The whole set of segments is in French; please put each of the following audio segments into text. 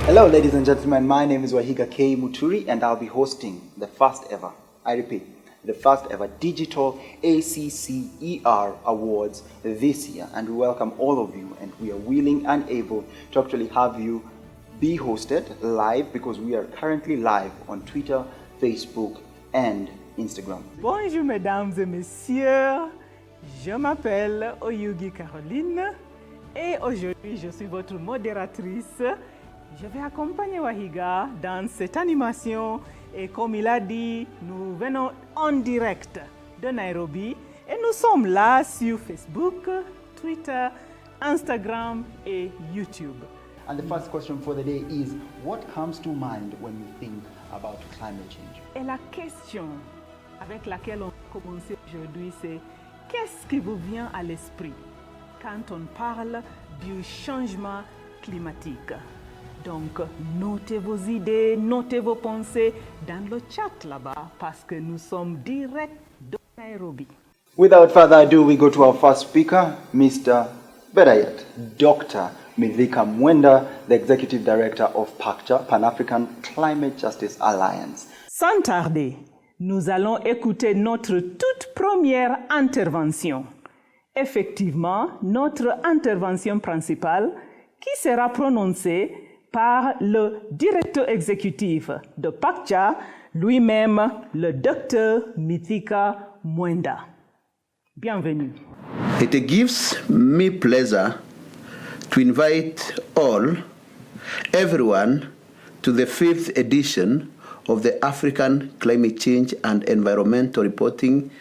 Hello, ladies and gentlemen. My name is Wahiga K. Muturi, and I'll be hosting the first ever, I repeat, the first ever Digital ACCER Awards this year. And we welcome all of you, and we are willing and able to actually have you be hosted live, because we are currently live on Twitter, Facebook, and Instagram. Bonjour, mesdames et messieurs. Je m'appelle Oyugi Caroline et aujourd'hui je suis votre modératrice. Je vais accompagner Wahiga dans cette animation et comme il a dit, nous venons en direct de Nairobi et nous sommes là sur Facebook, Twitter, Instagram et YouTube. And the first question for the day is, what comes to mind when you think about climate change? Et la question avec laquelle on commence aujourd'hui, c'est qu'est-ce qui vous vient à l'esprit quand on parle du changement climatique? Donc, notez vos idées, notez vos pensées dans le chat là-bas parce que nous sommes direct de Nairobi. Without further ado, we go to our first speaker, Mr. Better yet, Dr. Mithika Mwenda, the Executive Director of PACJA, Pan-African Climate Justice Alliance. Sans tarder, nous allons écouter notre toute première intervention. Effectivement, notre intervention principale qui sera prononcée par le directeur exécutif de PACJA, lui-même le Dr. Mithika Mwenda. Bienvenue. It gives me pleasure to invite everyone, to the 5th edition of the African Climate Change and Environmental Reporting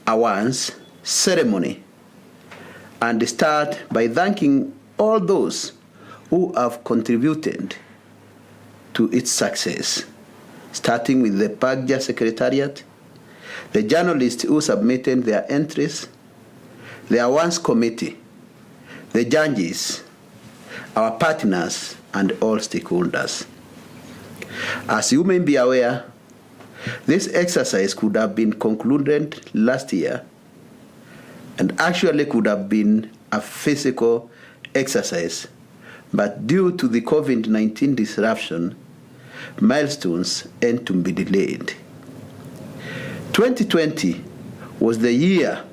Awards ceremony, and start by thanking all those who have contributed to its success, starting with the PACJA Secretariat, the journalists who submitted their entries, the awards committee, the judges, our partners, and all stakeholders. As you may be aware, this exercise could have been concluded last year and actually could have been a physical exercise, but due to the COVID-19 disruption, milestones had to be delayed. 2020 was the year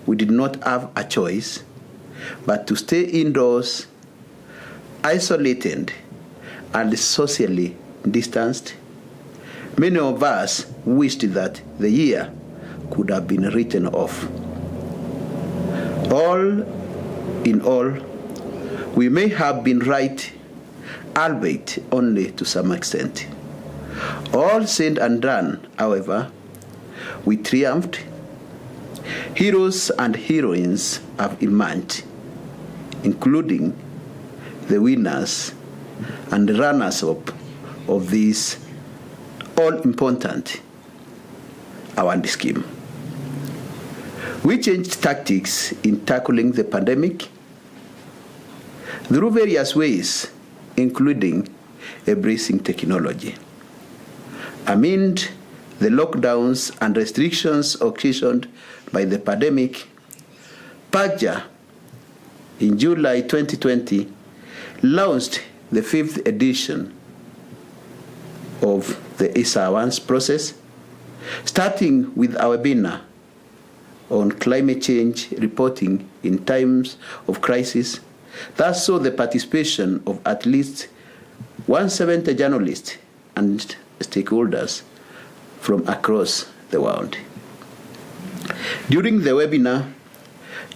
we did not have a choice but to stay indoors, isolated, and socially distanced. Many of us wished that the year could have been written off. All in all, we may have been right, albeit only to some extent. All said and done, however, we triumphed. Heroes and heroines have emerged, including the winners and the runners-up of this all-important award scheme. We changed tactics in tackling the pandemic through various ways, including embracing technology. Amid the lockdowns and restrictions occasioned by the pandemic, PACJA in July 2020 launched the 5th edition of the ESA Awards process, starting with our webinar on climate change reporting in times of crisis. That saw the participation of at least 170 journalists and stakeholders from across the world. During the webinar,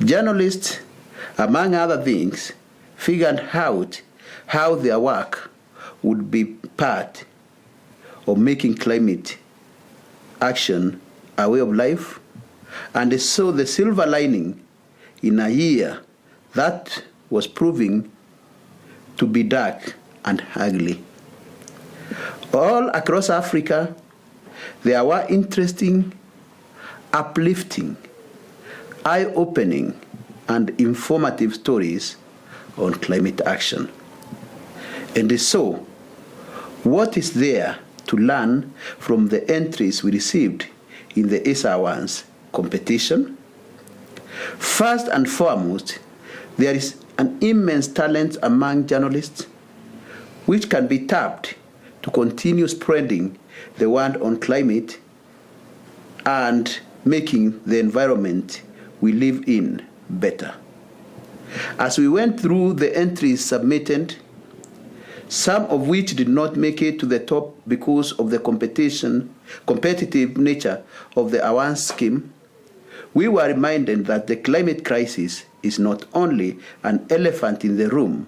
journalists, among other things, figured out how their work would be part of making climate action a way of life, and they saw the silver lining in a year that was proving to be dark and ugly. All across Africa, there were interesting, uplifting, eye-opening, and informative stories on climate action. And so, what is there to learn from the entries we received in the ESA Awards competition? First and foremost, there is an immense talent among journalists which can be tapped to continue spreading the word on climate and making the environment we live in better. As we went through the entries submitted, some of which did not make it to the top because of the competitive nature of the Awans scheme, we were reminded that the climate crisis is not only an elephant in the room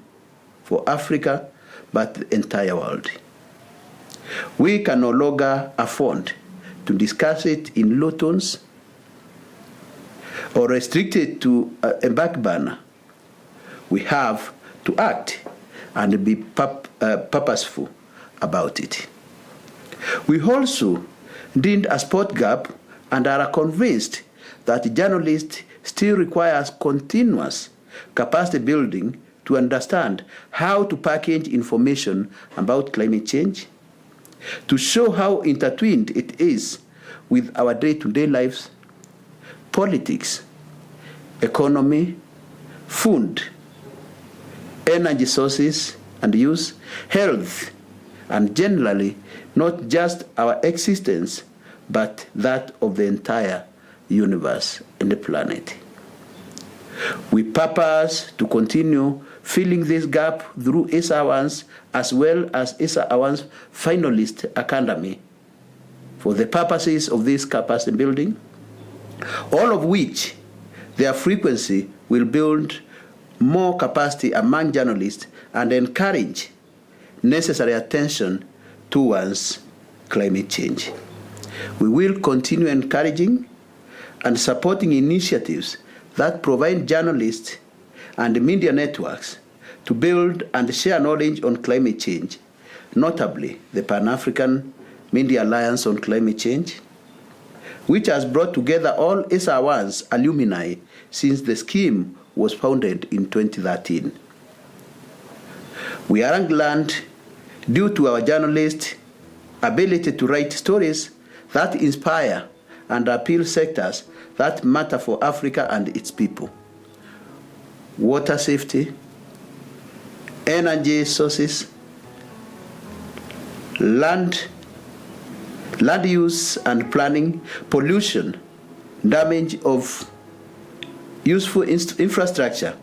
for Africa, but the entire world. We can no longer afford to discuss it in low tones or restrict it to a back burner. We have to act and be purposeful about it. We also deemed a sport gap and are convinced that journalists still requires continuous capacity building to understand how to package information about climate change, to show how intertwined it is with our day-to-day lives, politics, economy, food, energy sources and use, health, and generally not just our existence, but that of the entire universe and the planet. We purpose to continue filling this gap through ESA Awans as well as ESA Awans Finalist Academy for the purposes of this capacity building, all of which their frequency will build more capacity among journalists and encourage necessary attention towards climate change. We will continue encouraging and supporting initiatives that provide journalists and media networks to build and share knowledge on climate change, notably the Pan-African Media Alliance on Climate Change, which has brought together all ESA Awans alumni since the scheme was founded in 2013. We are glad, due to our journalists' ability to write stories that inspire and appeal sectors that matter for Africa and its people. Water safety, energy sources, land use and planning, pollution, damage of useful infrastructure,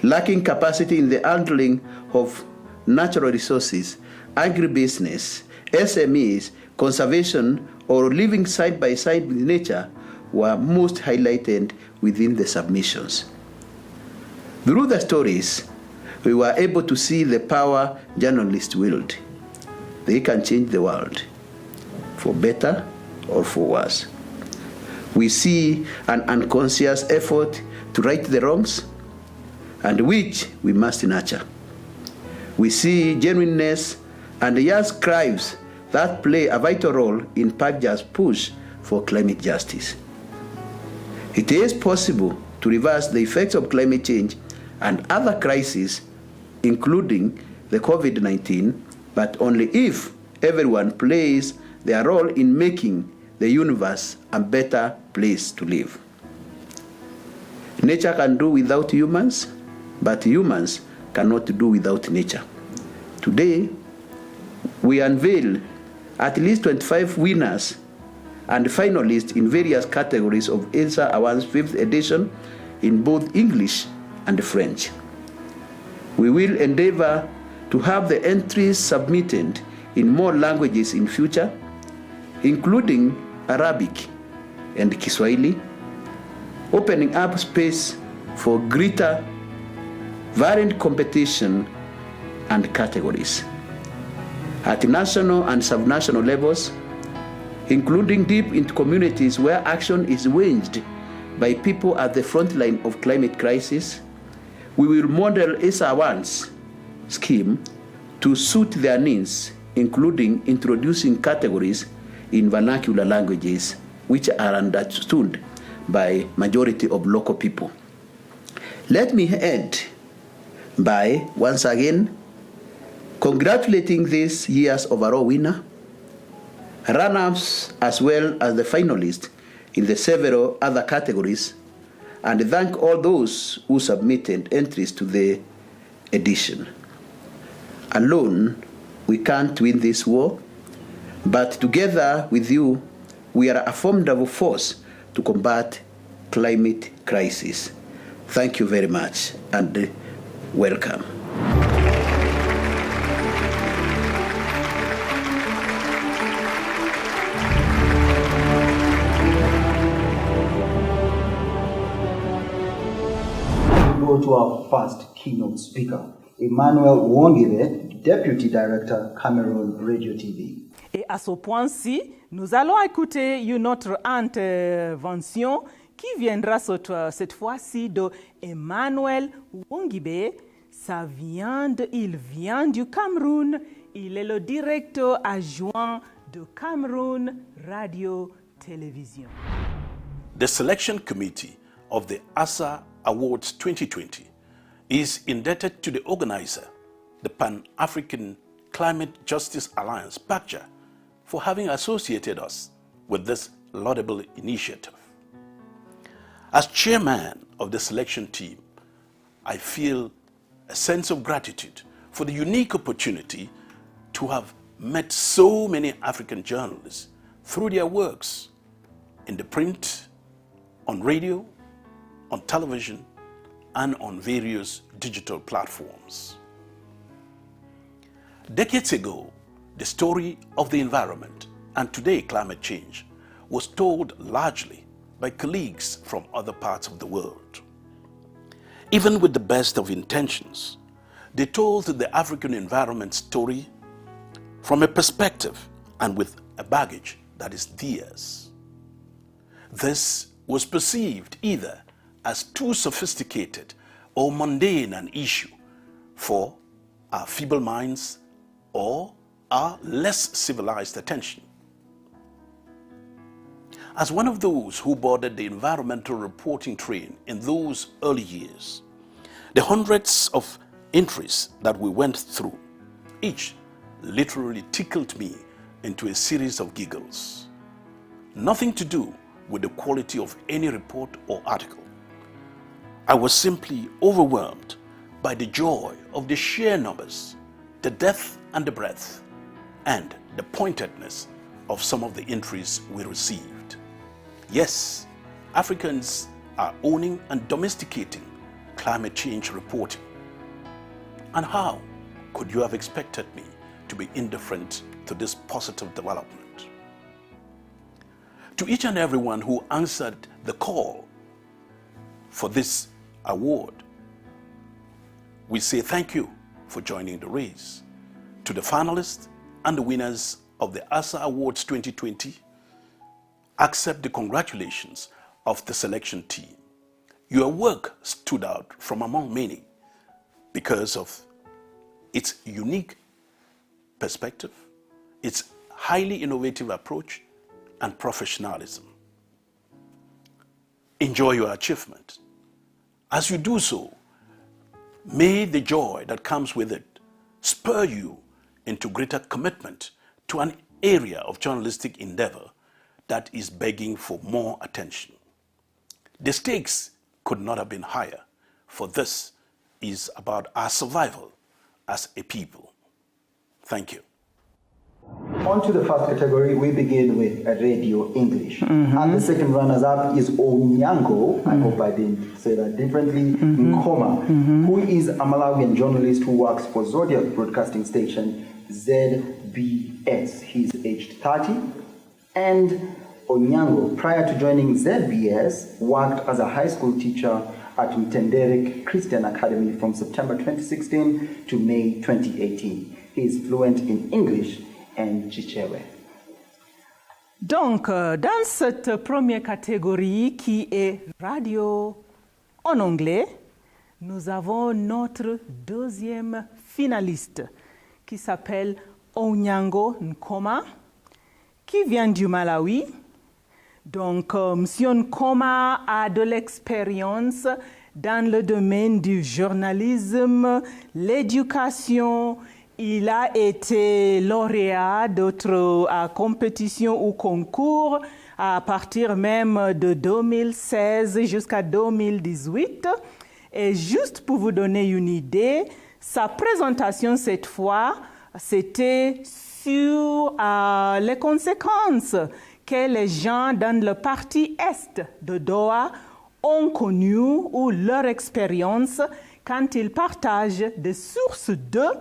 lacking capacity in the handling of natural resources, agribusiness, SMEs, conservation, or living side by side with nature were most highlighted within the submissions. Through the stories, we were able to see the power journalists wield. They can change the world, for better or for worse. We see an unconscious effort to right the wrongs, and which we must nurture. We see genuineness and yes cries that play a vital role in PACJA's push for climate justice. It is possible to reverse the effects of climate change and other crises, including the COVID-19, but only if everyone plays their role in making the universe a better place to live. Nature can do without humans, but humans cannot do without nature. Today, we unveil at least 25 winners and finalists in various categories of ESA Awans 5th edition in both English and French. We will endeavor to have the entries submitted in more languages in future, including Arabic and Kiswahili, opening up space for greater varied competition and categories. At national and subnational levels, including deep into communities where action is waged by people at the front line of climate crisis, we will model ESA Awans scheme to suit their needs, including introducing categories in vernacular languages which are understood by majority of local people. Let me end by once again congratulating this year's overall winner, runners as well as the finalists in the several other categories, and thank all those who submitted entries to the edition. Alone, we can't win this war, but together with you, we are a formidable force to combat climate crisis. Thank you very much and welcome. Go to our first keynote speaker, Emmanuel Wongile, Deputy Director, Cameroon Radio TV. Et à ce point-ci, nous allons écouter une autre intervention qui viendra cette fois-ci de Emmanuel Wongile. Il vient du Cameroun. Il est le directeur adjoint de Cameroon Radio Télévision. The selection committee of the ASA Awards 2020 is indebted to the organizer, the Pan-African Climate Justice Alliance, PACJA, for having associated us with this laudable initiative. As chairman of the selection team, I feel a sense of gratitude for the unique opportunity to have met so many African journalists through their works in the print, on radio, on television, and on various digital platforms. Decades ago, the story of the environment and today climate change was told largely by colleagues from other parts of the world. Even with the best of intentions, they told the African environment story from a perspective and with a baggage that is theirs. This was perceived either as too sophisticated or mundane an issue for our feeble minds or our less civilized attention. As one of those who boarded the environmental reporting train in those early years, the hundreds of entries that we went through, each literally tickled me into a series of giggles. Nothing to do with the quality of any report or article. I was simply overwhelmed by the joy of the sheer numbers, the depth and the breadth, and the pointedness of some of the entries we received. Yes, Africans are owning and domesticating climate change reporting. And how could you have expected me to be indifferent to this positive development? To each and everyone who answered the call for this award, we say thank you for joining the race. To the finalists and the winners of the ASA Awards 2020, accept the congratulations of the selection team. Your work stood out from among many because of its unique perspective, its highly innovative approach, and professionalism. Enjoy your achievement. As you do so, may the joy that comes with it spur you into greater commitment to an area of journalistic endeavor that is begging for more attention. The stakes could not have been higher, for this is about our survival as a people. Thank you. On to the first category, we begin with Radio English. And the second runners-up is Onyango, I hope I didn't say that differently, Nkoma, who is a Malawian journalist who works for Zodiac Broadcasting Station, ZBS. He's aged 30. And Onyango, prior to joining ZBS, worked as a high school teacher at Mtendere Christian Academy from September 2016 to May 2018. He is fluent in English and Chichewe. Donc, dans cette première catégorie qui est radio en anglais, nous avons notre deuxième finaliste qui s'appelle Onyango Nkoma, qui vient du Malawi. Donc, Monsieur Nkoma a de l'expérience dans le domaine du journalisme, l'éducation. Il a été lauréat d'autres compétitions ou concours à partir même de 2016 jusqu'à 2018. Et juste pour vous donner une idée, Sa présentation cette fois, c'était sur les conséquences que les gens dans le parti est de Doha ont connues ou leur expérience quand ils partagent des sources d'eau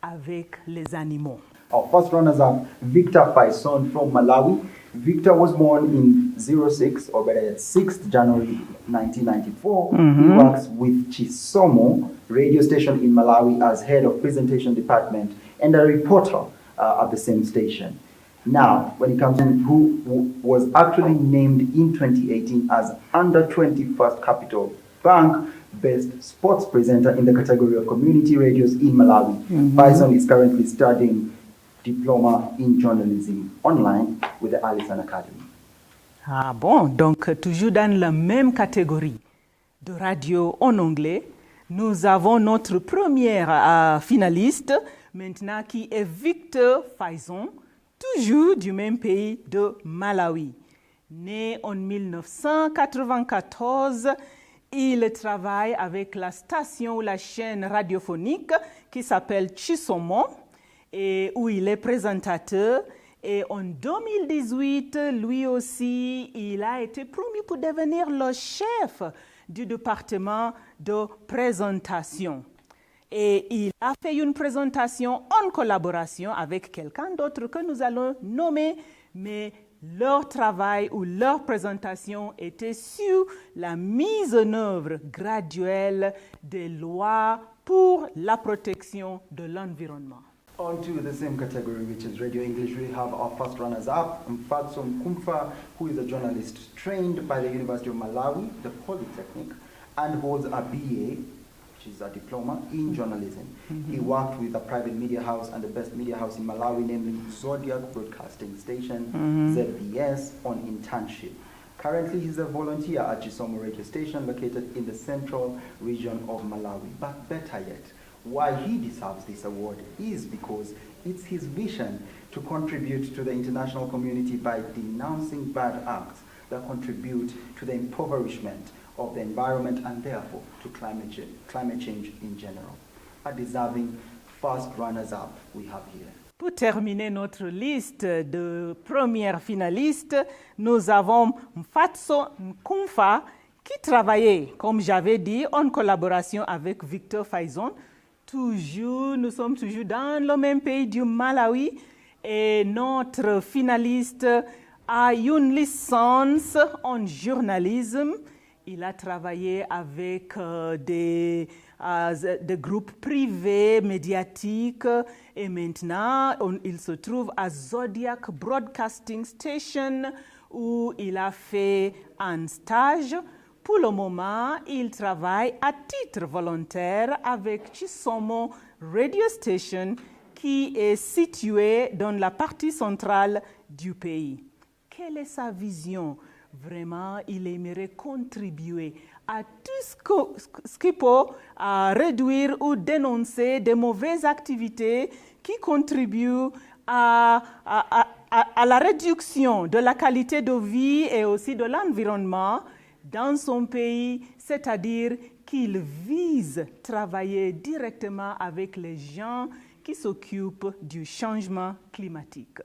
avec les animaux. Our first runners-up, Victor Faison from Malawi. Victor was born in 06, or better yet, 6th January 1994. He works with Chisomo radio station in Malawi as head of presentation department and a reporter at the same station. Now, when it comes to who was actually named in 2018 as under 21st Capital Bank Best Sports Presenter in the category of community radios in Malawi. Faison is currently studying diploma in journalism online with the Allison Academy. Ah bon, donc toujours dans la même catégorie de radio en anglais, nous avons notre première finaliste maintenant qui est Victor Faison, toujours du même pays de Malawi. Né en 1994, il travaille avec la station ou la chaîne radiophonique qui s'appelle Chisomo et où il est présentateur. Et en 2018, lui aussi, il a été promu pour devenir le chef du département de présentation. Et il a fait une présentation en collaboration avec quelqu'un d'autre que nous allons nommer, mais leur travail ou leur présentation était sur la mise en œuvre graduelle des lois pour la protection de l'environnement. On to the same category, which is Radio English, we have our first runners-up, Mfatso Kumfa, who is a journalist trained by the University of Malawi, the Polytechnic, and holds a BA, which is a diploma in journalism. He worked with a private media house and the best media house in Malawi, namely Zodiac Broadcasting Station, ZBS, on internship. Currently, he's a volunteer at Chisomo radio station located in the central region of Malawi. But better yet, why he deserves this award is because it's his vision to contribute to the international community by denouncing bad acts that contribute to the impoverishment of the environment and therefore to climate change in general. A deserving first runners-up we have here. Pour terminer notre liste de premières finalistes, nous avons Mfatso Nkumfa qui travaillait, comme j'avais dit, en collaboration avec Victor Faison. Nous sommes toujours dans le même pays du Malawi et notre finaliste a une licence en journalisme. Il a travaillé avec des groupes privés, médiatiques et maintenant il se trouve à Zodiac Broadcasting Station où il a fait un stage. Pour le moment, il travaille à titre volontaire avec Chisomo Radio Station qui est située dans la partie centrale du pays. Quelle est sa vision? Vraiment, il aimerait contribuer à tout ce qui peut réduire ou dénoncer des mauvaises activités qui contribuent à la réduction de la qualité de vie et aussi de l'environnement dans son pays, c'est-à-dire qu'il vise travailler directement avec les gens qui s'occupent du changement climatique.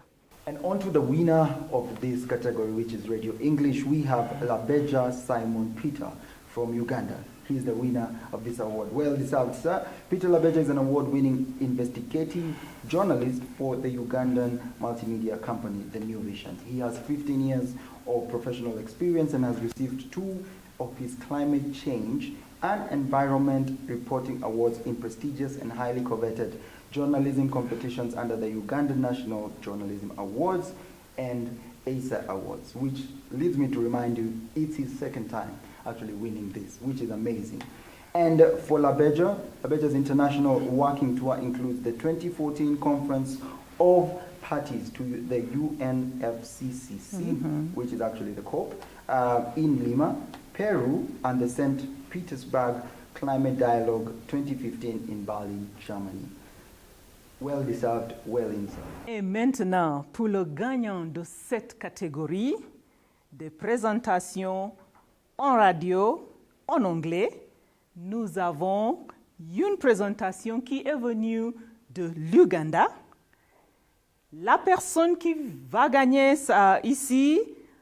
And on to the winner of this category, which is Radio English, we have Labeja Simon Peter from Uganda. He is the winner of this award. Well deserved, sir. Peter Labeja is an award-winning investigative journalist for the Ugandan multimedia company, The New Vision. He has 15 years of professional experience and has received 2 of his climate change and environment reporting awards in prestigious and highly coveted journalism competitions under the Ugandan National Journalism Awards and ASA Awards, which leads me to remind you it's his second time actually winning this, which is amazing. And for Labeja's international working tour includes the 2014 Conference of Parties to the UNFCCC, which is actually the COP, in Lima, Peru, and the St. Petersburg Climate Dialogue 2015 in Berlin, Germany. Well deserved, well deserved. Et maintenant, pour le gagnant de cette catégorie, des présentations en radio, en anglais, nous avons une présentation qui est venue de l'Ouganda. La personne qui va gagner ça ici,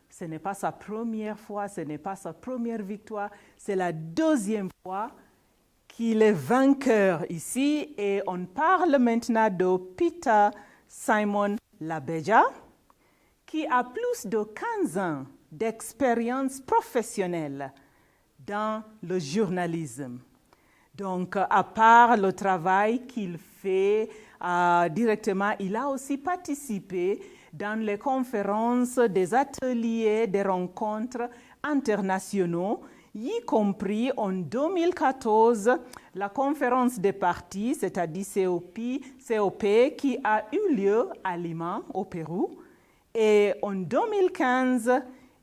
ce n'est pas sa première fois, ce n'est pas sa première victoire, c'est la deuxième fois qu'il est vainqueur ici. Et on parle maintenant de Peter Simon Labeja, qui a plus de 15 ans d'expérience professionnelle dans le journalisme. Donc, à part le travail qu'il fait directement, il a aussi participé dans les conférences, des ateliers, des rencontres internationaux, y compris en 2014, la conférence des partis, c'est-à-dire COP, qui a eu lieu à Lima, au Pérou. Et en 2015,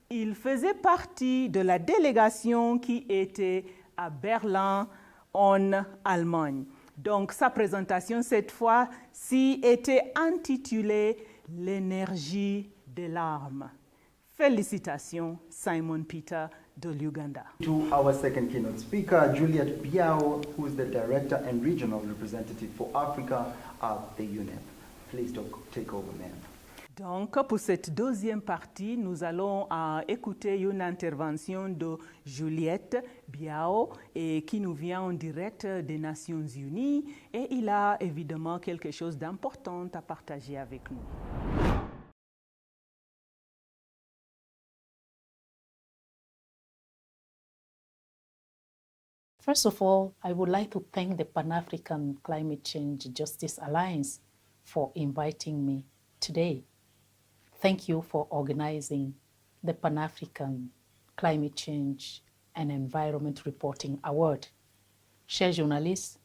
il faisait partie de la délégation qui était à Berlin, en Allemagne. Donc, sa présentation, cette fois-ci, était intitulée « L'énergie des larmes ». Félicitations, Simon Peter de l'Ouganda. To our second keynote speaker, Juliet Biao, who is the Director and Regional Representative for Africa at the UNEP. Please take over, ma'am. Donc, pour cette deuxième partie, nous allons écouter une intervention de Juliette Biao qui nous vient en direct des Nations Unies et il a évidemment quelque chose d'important à partager avec nous. First of all, I would like to thank the Pan-African Climate Change Justice Alliance for inviting me today. Thank you for organizing the Pan-African Climate Change and Environment Reporting Award. Chers journalistes,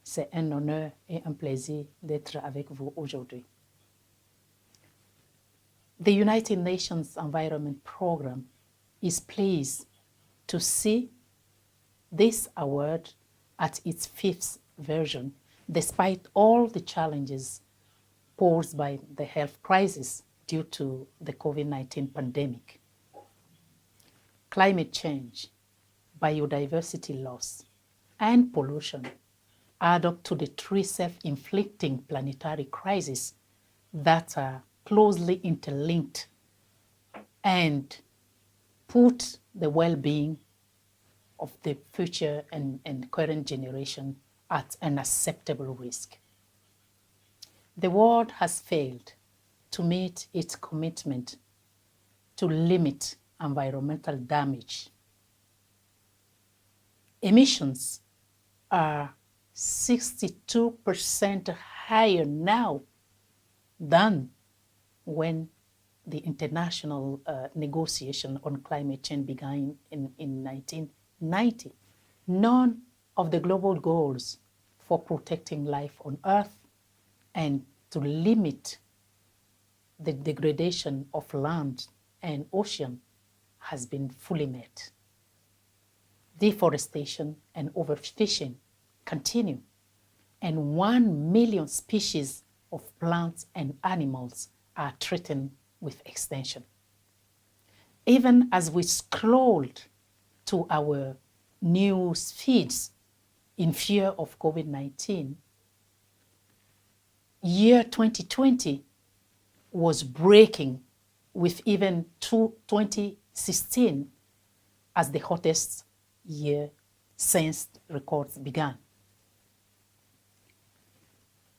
c'est un honneur et un plaisir d'être avec vous aujourd'hui. The United Nations Environment Programme is pleased to see this award at its 5th version, despite all the challenges posed by the health crisis due to the COVID-19 pandemic. Climate change, biodiversity loss, and pollution add up to the three self-inflicting planetary crises that are closely interlinked and put the well-being of the future and current generation at an acceptable risk. The world has failed to meet its commitment to limit environmental damage. Emissions are 62% higher now than when the international negotiation on climate change began in 1990. None of the global goals for protecting life on Earth and to limit the degradation of land and ocean has been fully met. Deforestation and overfishing continue, and 1 million species of plants and animals are threatened with extinction. Even as we scrolled to our news feeds in fear of COVID-19, year 2020 was breaking with even 2016 as the hottest year since records began.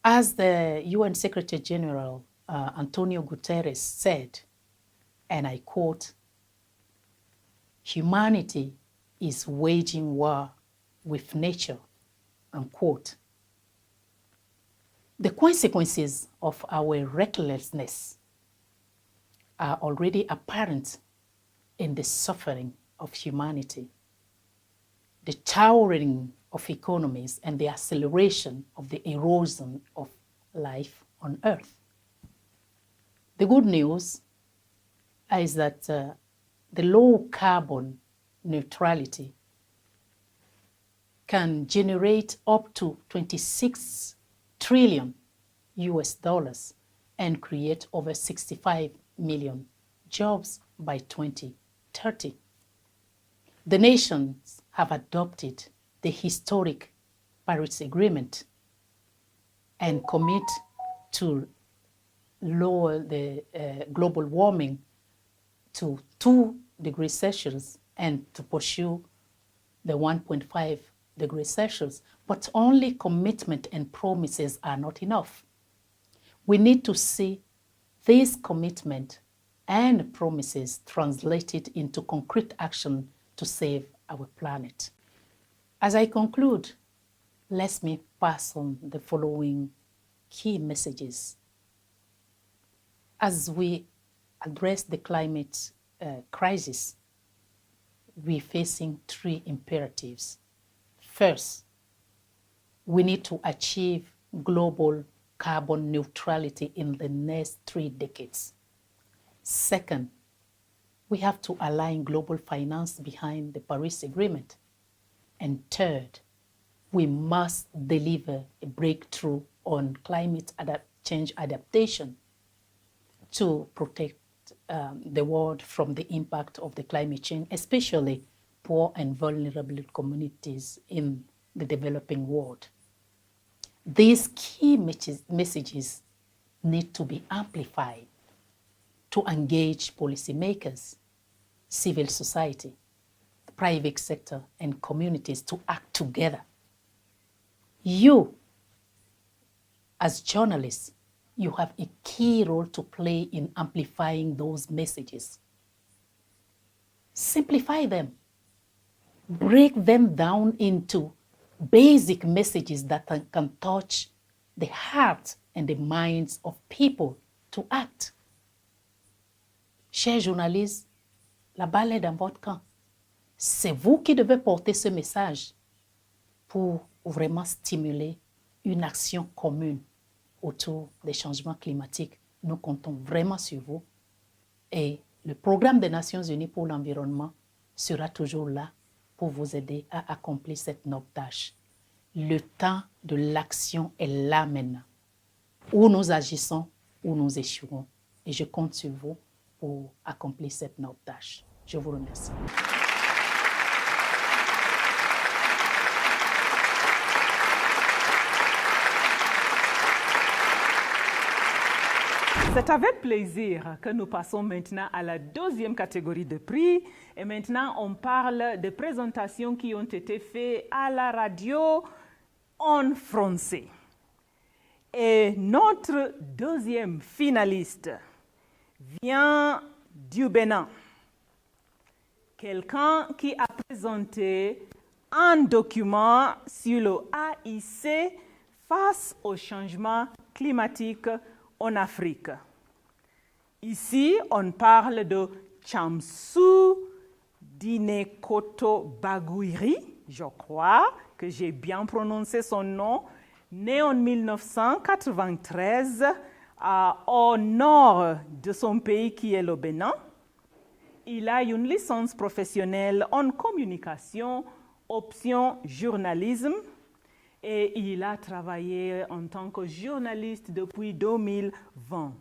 As the UN Secretary General Antonio Guterres said, and I quote, "Humanity is waging war with nature," unquote. The consequences of our recklessness are already apparent in the suffering of humanity, the towering of economies, and the acceleration of the erosion of life on Earth. The good news is that the low carbon neutrality can generate up to 26 trillion US dollars and create over 65 million jobs by 2030. The nations have adopted the historic Paris Agreement and commit to lower the global warming to 2 degrees Celsius and to pursue the 1.5 degrees Celsius, but only commitment and promises are not enough. We need to see this commitment and promises translated into concrete action to save our planet. As I conclude, let me pass on the following key messages. As we address the climate crisis, we're facing 3 imperatives. First, we need to achieve global carbon neutrality in the next 3 decades. Second, we have to align global finance behind the Paris Agreement. And third, we must deliver a breakthrough on climate change adaptation to protect the world from the impact of the climate change, especially poor and vulnerable communities in the developing world. These key messages need to be amplified to engage policymakers, civil society, the private sector, and communities to act together. You, as journalists, you have a key role to play in amplifying those messages. Simplify them. Break them down into basic messages that can touch the heart and the minds of people to act. Chers journalistes, la balle est dans votre camp. C'est vous qui devez porter ce message pour vraiment stimuler une action commune autour des changements climatiques. Nous comptons vraiment sur vous. Et le programme des Nations Unies pour l'environnement sera toujours là pour vous aider à accomplir cette noble tâche. Le temps de l'action est là maintenant. Ou nous agissons, ou nous échouons. Et je compte sur vous pour accomplir cette noble tâche. Je vous remercie. C'est avec plaisir que nous passons maintenant à la 2e catégorie de prix. Et maintenant, on parle des présentations qui ont été faites à la radio en français. Et notre 2e finaliste vient du Bénin. Quelqu'un qui a présenté un document sur le AIC face au changement climatique en Afrique. Ici, on parle de Tchamsou Dinekoto Baguiri, je crois que j'ai bien prononcé son nom, né en 1993 au nord de son pays qui est le Bénin. Il a une licence professionnelle en communication, option journalisme, et il a travaillé en tant que journaliste depuis 2020.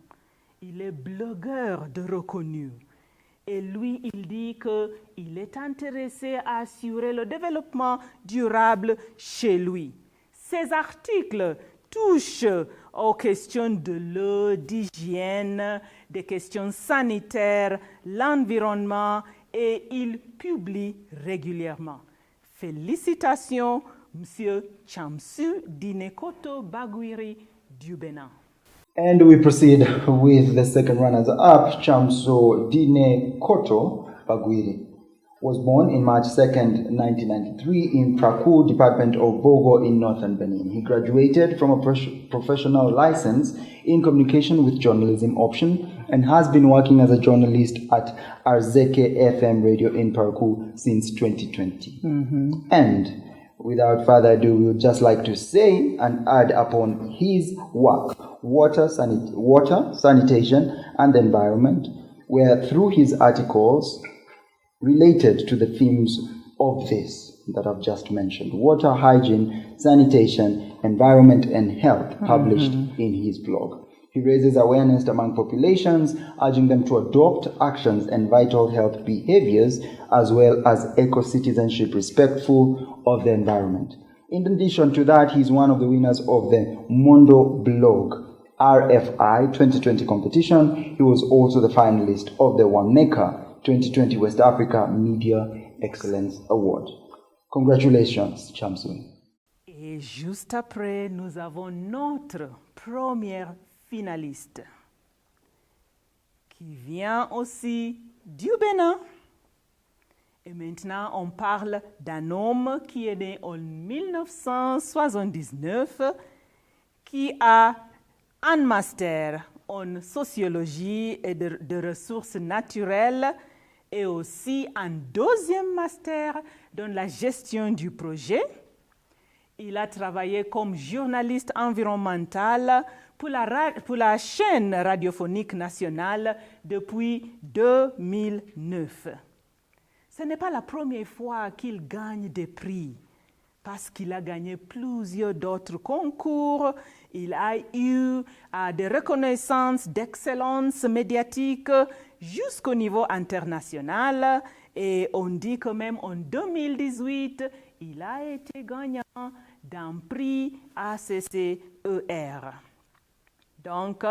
Il est blogueur de reconnu. Et lui, il dit qu'il est intéressé à assurer le développement durable chez lui. Ses articles touchent aux questions de l'eau, d'hygiène, des questions sanitaires, l'environnement, et il publie régulièrement. Félicitations, Monsieur Tchamsou Dinekoto Baguiri du Bénin. And we proceed with the second runners-up. Tchamsou Dinekoto Baguiri was born in March 2nd, 1993 in Prakou, Department of Bogo in northern Benin. He graduated from a professional license in communication with journalism option and has been working as a journalist at Arzeke FM radio in Prakou since 2020. And without further ado, we would just like to say and add upon his work, water, sanitation, and the environment, where through his articles related to the themes of this that I've just mentioned, water, hygiene, sanitation, environment, and health, published in his blog. He raises awareness among populations, urging them to adopt actions and vital health behaviors, as well as eco-citizenship respectful of the environment. In addition to that, he's one of the winners of the Mondo Blog RFI 2020 competition. He was also the finalist of the Waneka 2020 West Africa Media Excellence Award. Congratulations, Chamsui. Et juste après, nous avons notre première finaliste qui vient aussi du Bénin. Et maintenant, on parle d'un homme qui est né en 1979, qui a un master en sociologie et de ressources naturelles et aussi un deuxième master dans la gestion du projet. Il a travaillé comme journaliste environnemental pour la chaîne radiophonique nationale depuis 2009. Ce n'est pas la première fois qu'il gagne des prix, parce qu'il a gagné plusieurs d'autres concours. Il a eu des reconnaissances d'excellence médiatique jusqu'au niveau international. Et on dit quand même en 2018, il a été gagnant d'un prix ACCER. Donc,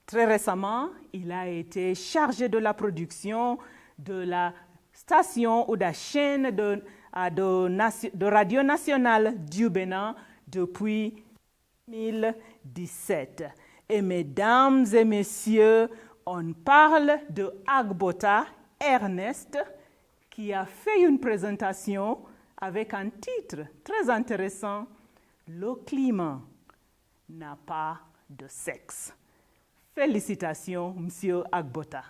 très récemment, il a été chargé de la production de la station ou de la chaîne de Radio Nationale du Bénin depuis 2017. Et mesdames et messieurs, on parle de Agbota Ernest qui a fait une présentation avec un titre très intéressant, Le climat n'a pas de sexe. Félicitations, Monsieur Agbota.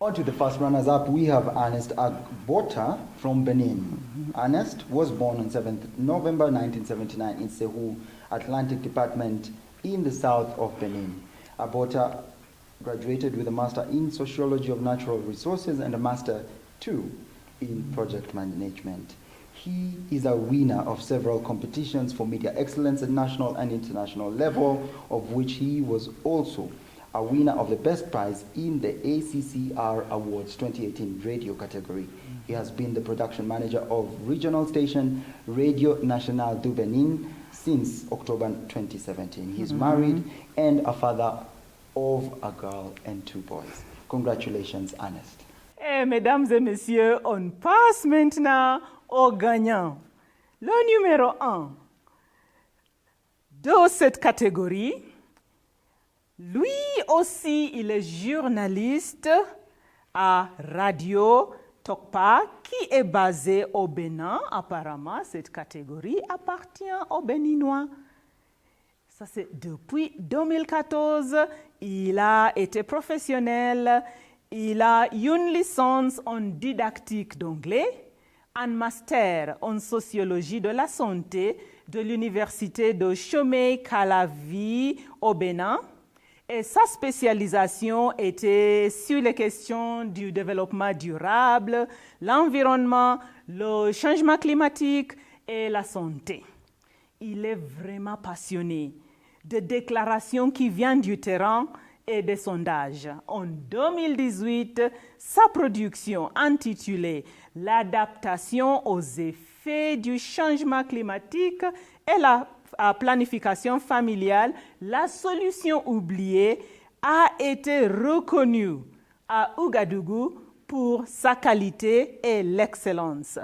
On to the first runners-up, we have Ernest Agbota from Benin. Ernest was born on 7th November 1979 in Sehu, Atlantic Department in the south of Benin. Agbota graduated with a Master in Sociology of Natural Resources and a Master 2 in Project Management. He is a winner of several competitions for media excellence at national and international level, of which he was also a winner of the best prize in the ACCR Awards 2018 radio category. He has been the production manager of regional station Radio Nationale du Benin since October 2017. He's married and a father of a girl and 2 boys. Congratulations, Ernest. Et mesdames et messieurs, on passe maintenant au gagnant. Le numéro 1 de cette catégorie, lui aussi, il est journaliste à Radio Tokpa qui est basé au Bénin. Apparemment, cette catégorie appartient aux Béninois. Ça, c'est depuis 2014. Il a été professionnel. Il a une licence en didactique d'anglais, un master en sociologie de la santé de l'université de Chomey-Calavi au Bénin. Et sa spécialisation était sur les questions du développement durable, l'environnement, le changement climatique et la santé. Il est vraiment passionné de déclarations qui viennent du terrain et des sondages. En 2018, sa production intitulée « L'adaptation aux effets du changement climatique et la planification familiale, la solution oubliée » a été reconnue à Ouagadougou pour sa qualité et l'excellence.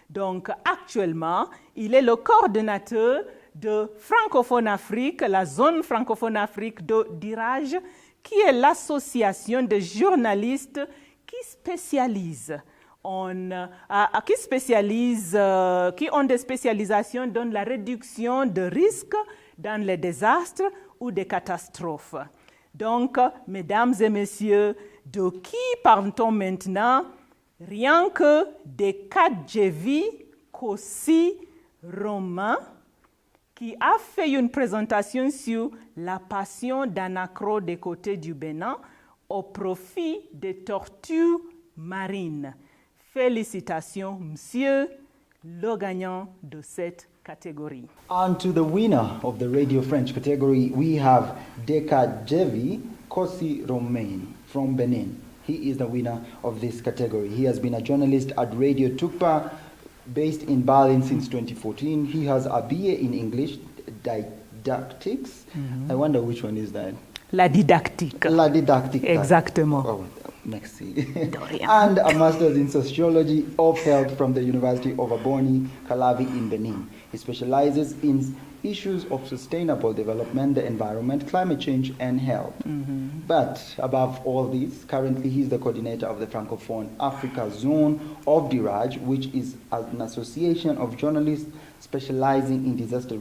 Donc actuellement, il est le coordonnateur de Francophone Afrique, la zone Francophone Afrique de d'IRAGE, qui est l'association de journalistes qui ont des spécialisations dans la réduction de risques dans les désastres ou des catastrophes. Donc, mesdames et messieurs, de qui parle-t-on maintenant? Rien que de Kadjevi Kossi Romain, qui a fait une présentation sur la passion d'un accro des côtés du Bénin au profit des tortues marines. Félicitations, monsieur, le gagnant de cette catégorie. And to the winner of the Radio French category, we have Dekadjevi Kossi Romain from Benin. He is the winner of this category. He has been a journalist at Radio Tukpa Based in Berlin since 2014, he has a BA in English didactics. I wonder which one is that. La didactique. La didactique. Exactement. Oh, merci. And a master's in sociology of health from the University of Aboni, Calavi in Benin. He specializes in issues of sustainable development, the environment, climate change, and health. But above all this, currently he is the coordinator of the Francophone Africa Zone of DIRAJ, which is an association of journalists specializing in disaster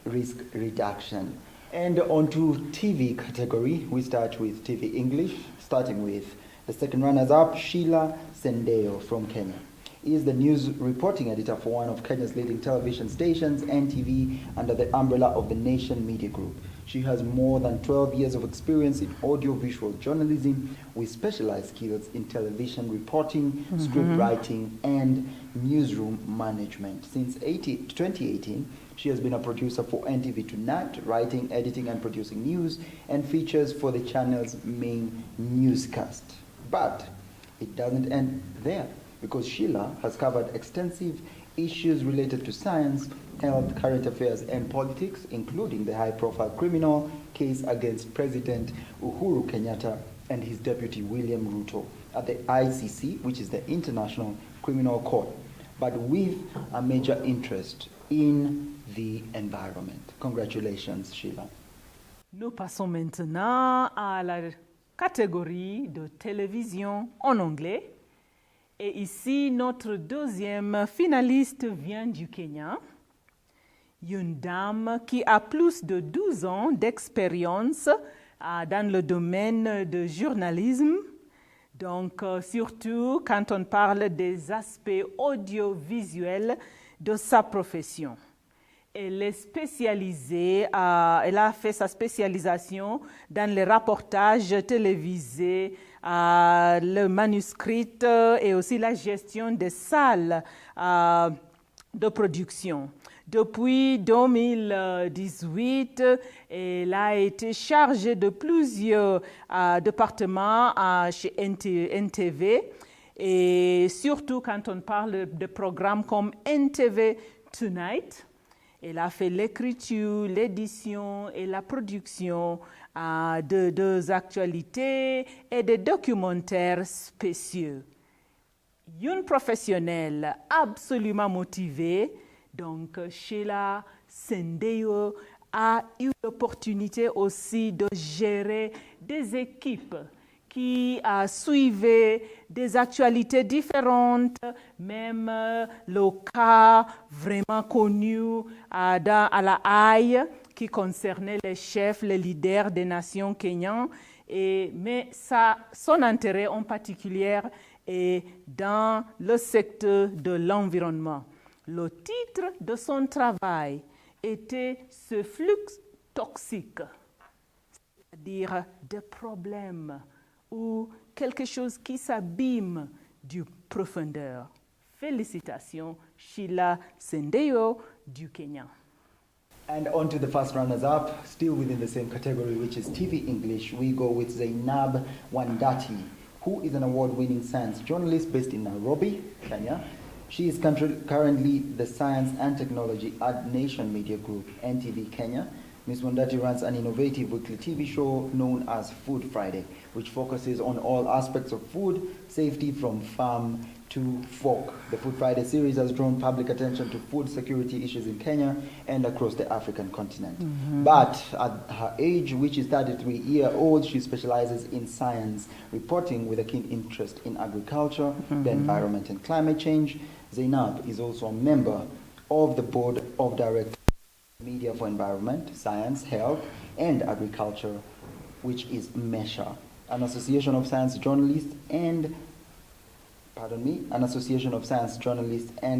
risk reduction. And on to TV category, we start with TV English, starting with the second runners-up, Sheila Sendeo from Kenya. He is the news reporting editor for one of Kenya's leading television stations, NTV, under the umbrella of the Nation Media Group. She has more than 12 years of experience in audiovisual journalism with specialized skills in television reporting, script writing, and newsroom management. Since 2018, she has been a producer for NTV Tonight, writing, editing, and producing news and features for the channel's main newscast. But it doesn't end there, because Sheila has covered extensive issues related to science, health, current affairs, and politics, including the high-profile criminal case against President Uhuru Kenyatta and his deputy William Ruto at the ICC, which is the International Criminal Court, but with a major interest in the environment. Congratulations, Sheila. Nous passons maintenant à la catégorie de télévision en anglais. Et ici, notre deuxième finaliste vient du Kenya. Une dame qui a plus de 12 ans d'expérience dans le domaine du journalisme. Donc, surtout quand on parle des aspects audiovisuels de sa profession. Elle est spécialisée, elle a fait sa spécialisation dans les reportages télévisés, le manuscrit et aussi la gestion des salles de production. Depuis 2018, elle a été chargée de plusieurs départements chez NTV, et surtout quand on parle de programmes comme NTV Tonight. Elle a fait l'écriture, l'édition et la production de actualités et de documentaires spéciaux. Une professionnelle absolument motivée, donc Sheila Sendeo a eu l'opportunité aussi de gérer des équipes qui suivaient des actualités différentes, même le cas vraiment connu à la Haye qui concernait les chefs, les leaders des nations kenyanes, mais son intérêt en particulier est dans le secteur de l'environnement. Le titre de son travail était « Ce flux toxique », c'est-à-dire des problèmes ou quelque chose qui s'abîme du profondeur. Félicitations, Sheila Sendeo du Kenya. And on to the first runners-up, still within the same category, which is TV English. We go with Zainab Wandati, who is an award-winning science journalist based in Nairobi, Kenya. She is currently the Science and Technology at Nation Media Group, NTV Kenya. Ms. Wandati runs an innovative weekly TV show known as Food Friday, which focuses on all aspects of food safety from farm to fork. The Food Friday series has drawn public attention to food security issues in Kenya and across the African continent. But at her age, which is 33-year-old, she specializes in science reporting with a keen interest in agriculture, the environment, and climate change. Zainab is also a member of the board of directors Media for Environment, Science, Health, and Agriculture, which is MESHA, an association of science journalists and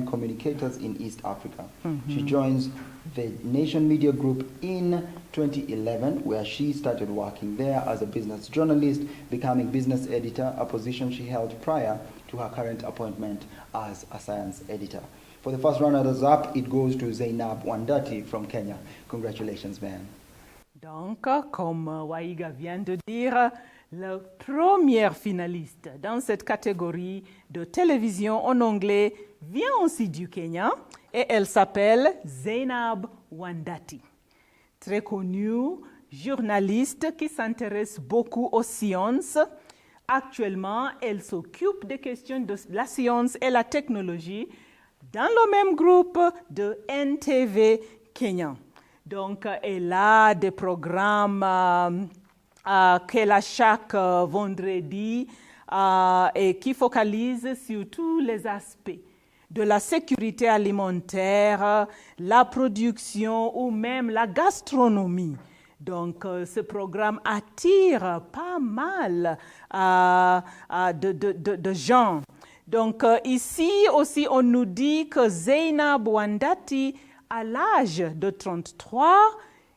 communicators in East Africa. She joins the Nation Media Group in 2011, where she started working there as a business journalist, becoming business editor, a position she held prior to her current appointment as a science editor. For the first runners-up, it goes to Zainab Wandati from Kenya. Congratulations, man. Donc, comme Wahiga vient de dire, la première finaliste dans cette catégorie de télévision en anglais vient aussi du Kenya et elle s'appelle Zainab Wandati. Très connue, journaliste qui s'intéresse beaucoup aux sciences. Actuellement, elle s'occupe des questions de la science et la technologie dans le même groupe de NTV Kenya. Donc, elle a des programmes qu'elle a chaque vendredi et qui focalisent sur tous les aspects de la sécurité alimentaire, la production ou même la gastronomie. Donc, ce programme attire pas mal de gens. Donc, ici aussi, on nous dit que Zainab Wandati, à l'âge de 33,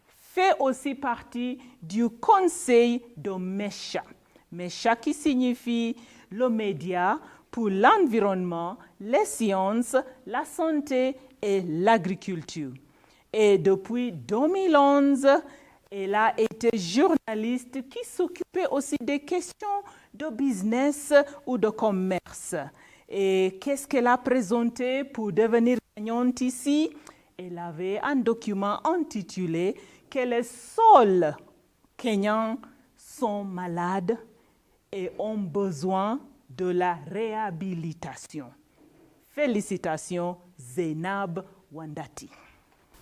fait aussi partie du conseil de MESHA. MESHA qui signifie le média pour l'environnement, les sciences, la santé et l'agriculture. Et depuis 2011, elle a été journaliste qui s'occupait aussi des questions de business ou de commerce. Et qu'est-ce qu'elle a présenté pour devenir gagnante ici? Elle avait un document intitulé « Que les sols kenyans sont malades et ont besoin de la réhabilitation ». Félicitations, Zainab Wandati.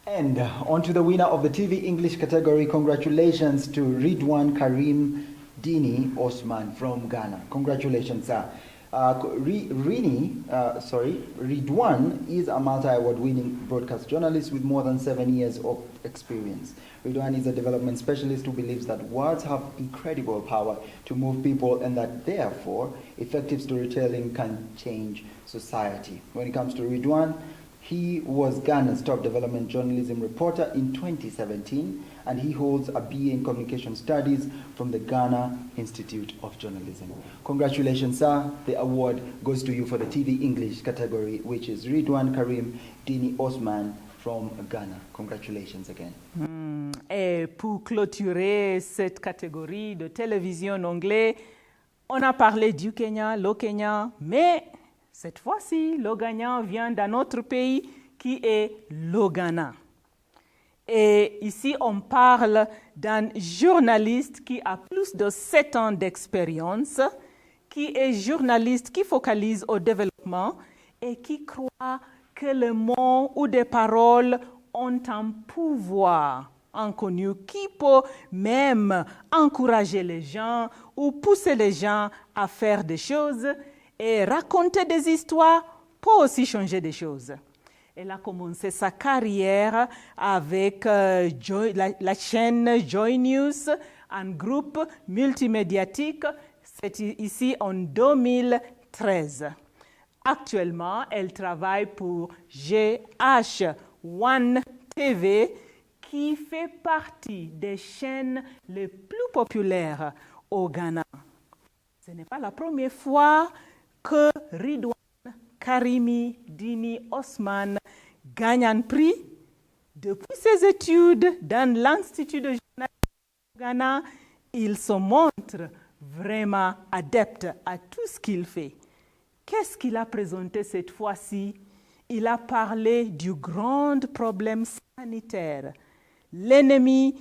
And on to the winner of the TV English category. Congratulations to Ridwan Karim Dini Osman from Ghana. Congratulations, sir. Ridwan is a multi-award-winning broadcast journalist with more than 7 years of experience. Ridwan is a development specialist who believes that words have incredible power to move people and that therefore effective storytelling can change society. When it comes to Ridwan, he was Ghana's top development journalism reporter in 2017, and he holds a BA in Communication Studies from the Ghana Institute of Journalism. Congratulations, sir. The award goes to you for the TV English category, which is Ridwan Karim Dini Osman from Ghana. Congratulations again. Et pour clôturer cette catégorie de télévision en anglais, on a parlé du Kenya, le Kenya, mais cette fois-ci, le gagnant vient d'un autre pays qui est le Ghana. Et ici, on parle d'un journaliste qui a plus de 7 ans d'expérience, qui est journaliste qui focalise au développement et qui croit que les mots ou des paroles ont un pouvoir inconnu qui peut même encourager les gens ou pousser les gens à faire des choses. Et raconter des histoires peut aussi changer des choses. Elle a commencé sa carrière avec la chaîne Joy News, un groupe multimédiatique. C'est ici en 2013. Actuellement, elle travaille pour GH1 TV, qui fait partie des chaînes les plus populaires au Ghana. Ce n'est pas la première fois que Ridwan Karimi Dini Osman gagne un prix. Depuis ses études dans l'Institut de journalisme du Ghana, il se montre vraiment adepte à tout ce qu'il fait. Qu'est-ce qu'il a présenté cette fois-ci? Il a parlé du grand problème sanitaire, l'ennemi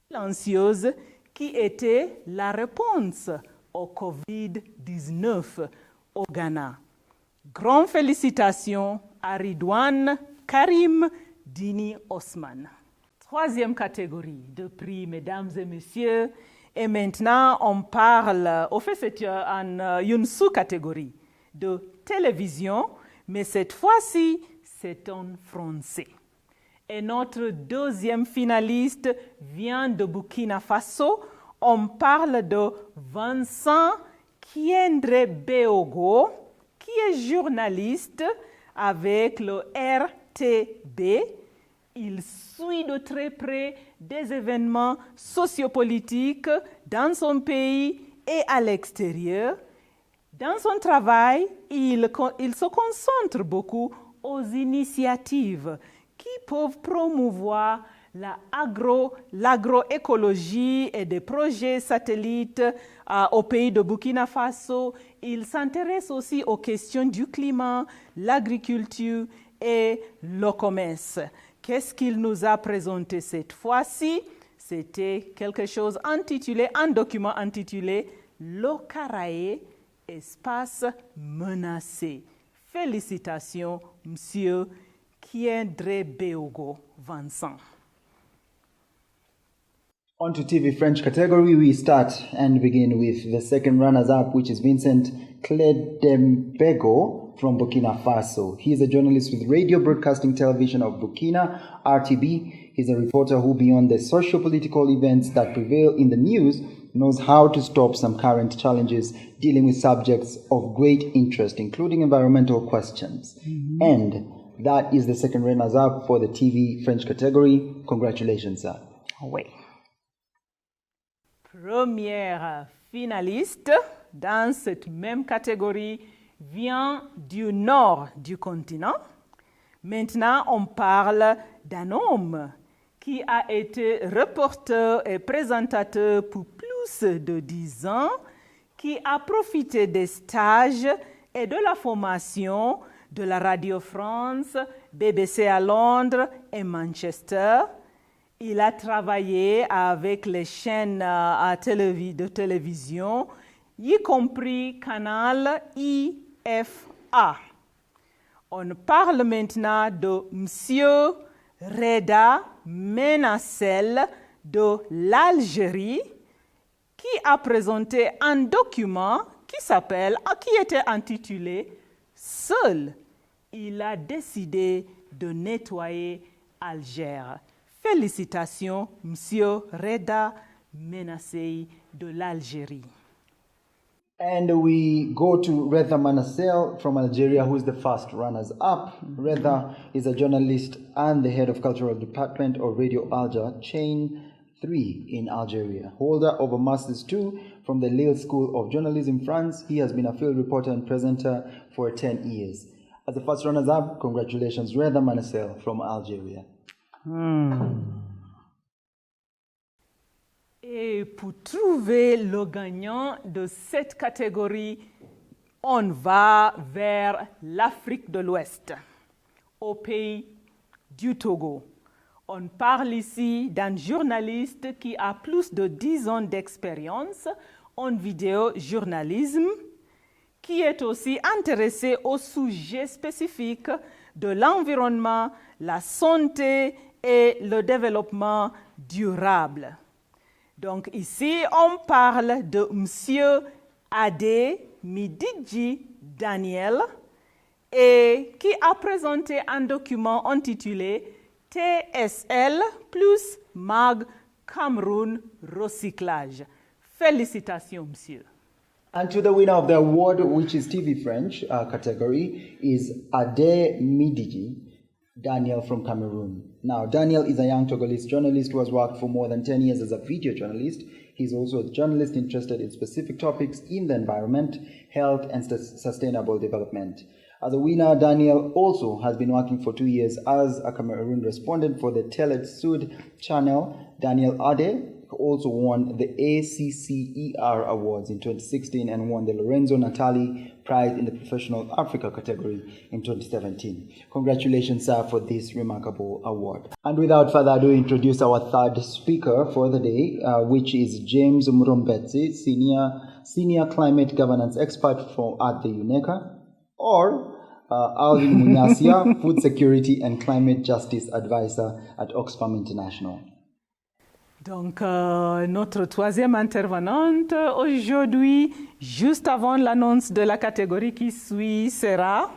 silencieuse qui était la réponse au COVID-19 au Ghana. Grandes félicitations à Ridwan Karim Dini Osman. Troisième catégorie de prix, mesdames et messieurs. Et maintenant, on parle, au fait, c'est une sous-catégorie de télévision, mais cette fois-ci, c'est en français. Et notre deuxième finaliste vient de Burkina Faso. On parle de Vincent Kiendre Beogo, qui est journaliste avec le RTB. Il suit de très près des événements sociopolitiques dans son pays et à l'extérieur. Dans son travail, il se concentre beaucoup aux initiatives qui peuvent promouvoir l'agroécologie et des projets satellites au pays de Burkina Faso. Il s'intéresse aussi aux questions du climat, l'agriculture et le commerce. Qu'est-ce qu'il nous a présenté cette fois-ci? C'était quelque chose intitulé, un document intitulé « L'Okarae, espace menacé ». Félicitations, Monsieur Kiendre Beogo Vincent. On to TV French category, we start and begin with the second runners-up, which is Vincent Cledembego from Burkina Faso. He is a journalist with Radio Broadcasting Television of Burkina, RTB. He's a reporter who, beyond the socio-political events that prevail in the news, knows how to stop some current challenges dealing with subjects of great interest, including environmental questions. And that is the second runners-up for the TV French category. Congratulations, sir. Oui. Première finaliste dans cette même catégorie vient du nord du continent. Maintenant, on parle d'un homme qui a été reporter et présentateur pour plus de 10 ans, qui a profité des stages et de la formation de la Radio France, BBC à Londres et Manchester. Il a travaillé avec les chaînes de télévision, y compris Canal IFA. On parle maintenant de Monsieur Reda Menassel de l'Algérie, qui a présenté un document qui était intitulé « Seul, il a décidé de nettoyer Alger ». Félicitations, Monsieur Reda Menassel de l'Algérie. And we go to Reda Menassel from Algeria, who is the first runners-up. Reda is a journalist and the head of cultural department of Radio Alger, Chain 3 in Algeria. Holder of a Master's 2 from the Lille School of Journalism, France, he has been a field reporter and presenter for 10 years. As the first runners-up, congratulations, Reda Menassel from Algeria. Et pour trouver le gagnant de cette catégorie, on va vers l'Afrique de l'Ouest, au pays du Togo. On parle ici d'un journaliste qui a plus de 10 ans d'expérience en vidéojournalisme, qui est aussi intéressé au sujet spécifique de l'environnement, la santé et le développement durable. Donc ici, on parle de Monsieur Adé Mididji Daniel, et qui a présenté un document intitulé TSL plus MAG Cameroun Recyclage. Félicitations, monsieur. And to the winner of the award, which is TV French category, is Ade Mididji Daniel from Cameroon. Now, Daniel is a young Togolese journalist who has worked for more than 10 years as a video journalist. He's also a journalist interested in specific topics in the environment, health, and sustainable development. As a winner, Daniel also has been working for 2 years as a Cameroon respondent for the Télé Sud channel. Daniel Ade also won the ACCER Awards in 2016 and won the Lorenzo Natali Prize in the Professional Africa category in 2017. Congratulations, sir, for this remarkable award. And without further ado, introduce our third speaker for the day, which is James Murombetsi, Senior Climate Governance Expert at the UNECA, or Alvin Munyasia, Food Security and Climate Justice Advisor at Oxfam International. Donc, notre troisième intervenante aujourd'hui, juste avant l'annonce de la catégorie qui suit, sera...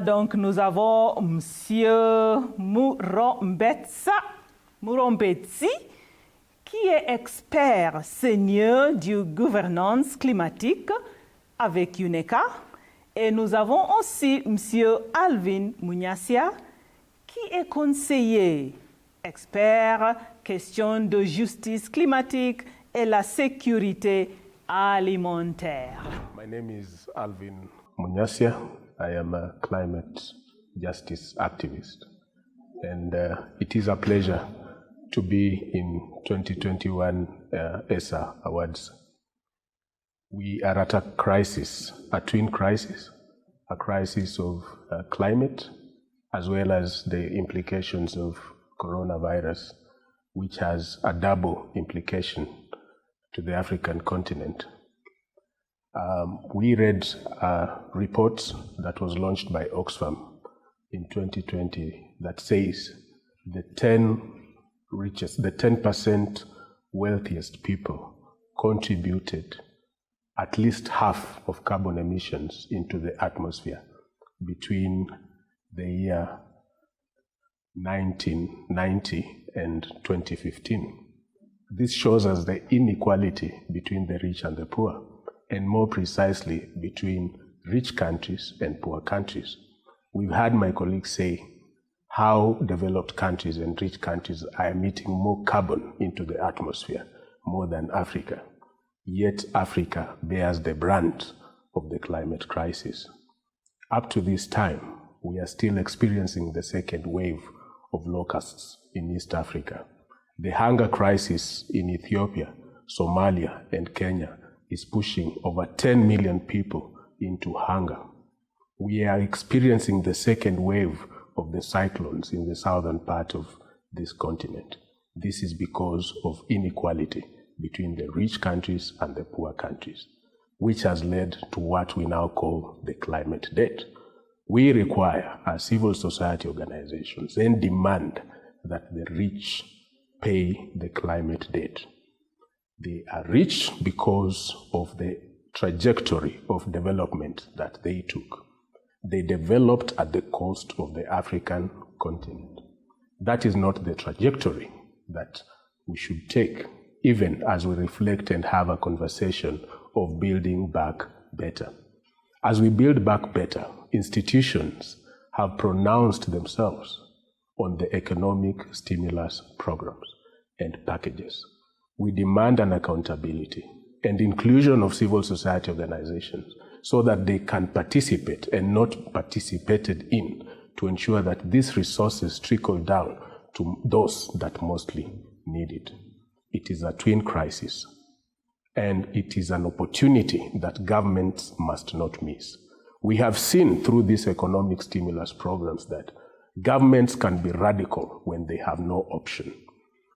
donc, nous avons Monsieur Murombetsi, qui est expert senior du gouvernance climatique avec UNECA. Et nous avons aussi Monsieur Alvin Munyasia, qui est conseiller expert question de justice climatique et la sécurité alimentaire. My name is Alvin Munyasia. I am a climate justice activist. and it is a pleasure to be in 2021 ESSA Awards. We are at a crisis, a twin crisis, a crisis of climate, as well as the implications of coronavirus, which has a double implication to the African continent. We read a report that was launched by Oxfam in 2020 that says the 10% wealthiest people contributed at least half of carbon emissions into the atmosphere between the year 1990 and 2015. This shows us the inequality between the rich and the poor, and more precisely between rich countries and poor countries. We've had my colleagues say how developed countries and rich countries are emitting more carbon into the atmosphere, more than Africa. Yet Africa bears the brunt of the climate crisis. Up to this time, we are still experiencing the second wave of locusts in East Africa. The hunger crisis in Ethiopia, Somalia, and Kenya is pushing over 10 million people into hunger. We are experiencing the second wave of the cyclones in the southern part of this continent. This is because of inequality between the rich countries and the poor countries, which has led to what we now call the climate debt. We require, as civil society organizations, and demand that the rich pay the climate debt. They are rich because of the trajectory of development that they took. They developed at the cost of the African continent. That is not the trajectory that we should take, even as we reflect and have a conversation of building back better. As we build back better, institutions have pronounced themselves on the economic stimulus programs and packages. We demand an accountability and inclusion of civil society organizations so that they can participate and not participated in, to ensure that these resources trickle down to those that mostly need it. It is a twin crisis, and it is an opportunity that governments must not miss. We have seen through these economic stimulus programs that governments can be radical when they have no option.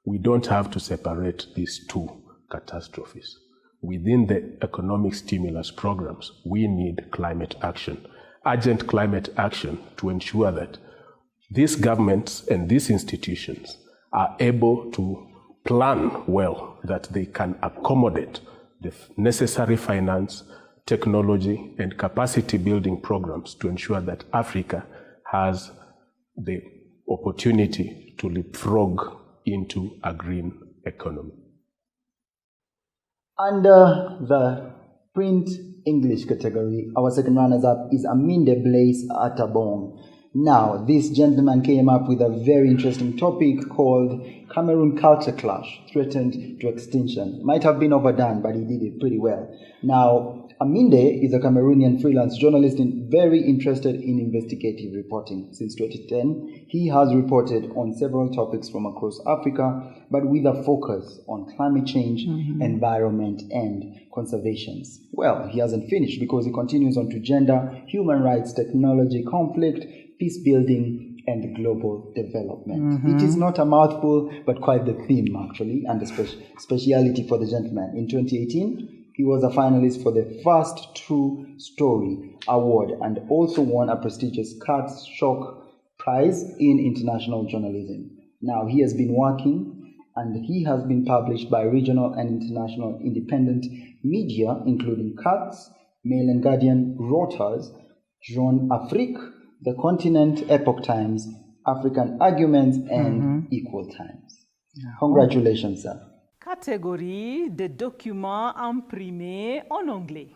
We don't have to separate these two catastrophes. Within the economic stimulus programs, we need climate action, urgent climate action, to ensure that these governments and these institutions are able to plan well, that they can accommodate the necessary finance, technology, and capacity building programs to ensure that Africa has the opportunity to leapfrog into a green economy. Under the print English category, our second runners-up is Aminde Blaise Atabong. Now, this gentleman came up with a very interesting topic called Cameroon Culture Clash, Threatened to Extinction. Might have been overdone, but he did it pretty well. Now, Aminde is a Cameroonian freelance journalist and very interested in investigative reporting. Since 2010, he has reported on several topics from across Africa, but with a focus on climate change, environment, and conservation. Well, he hasn't finished, because he continues on to gender, human rights, technology, conflict, peace building, and global development. It is not a mouthful, but quite the theme, actually, and the speciality for the gentleman. In 2018, he was a finalist for the First True Story Award and also won a prestigious Katz Schoch Prize in International Journalism. Now, he has been working, and he has been published by regional and international independent media, including Katz, Mail and Guardian, Reuters, Jeune Afrique, The Continent, Epoch Times, African Arguments, and Equal Times. Congratulations, sir. Catégorie de documents imprimés en anglais.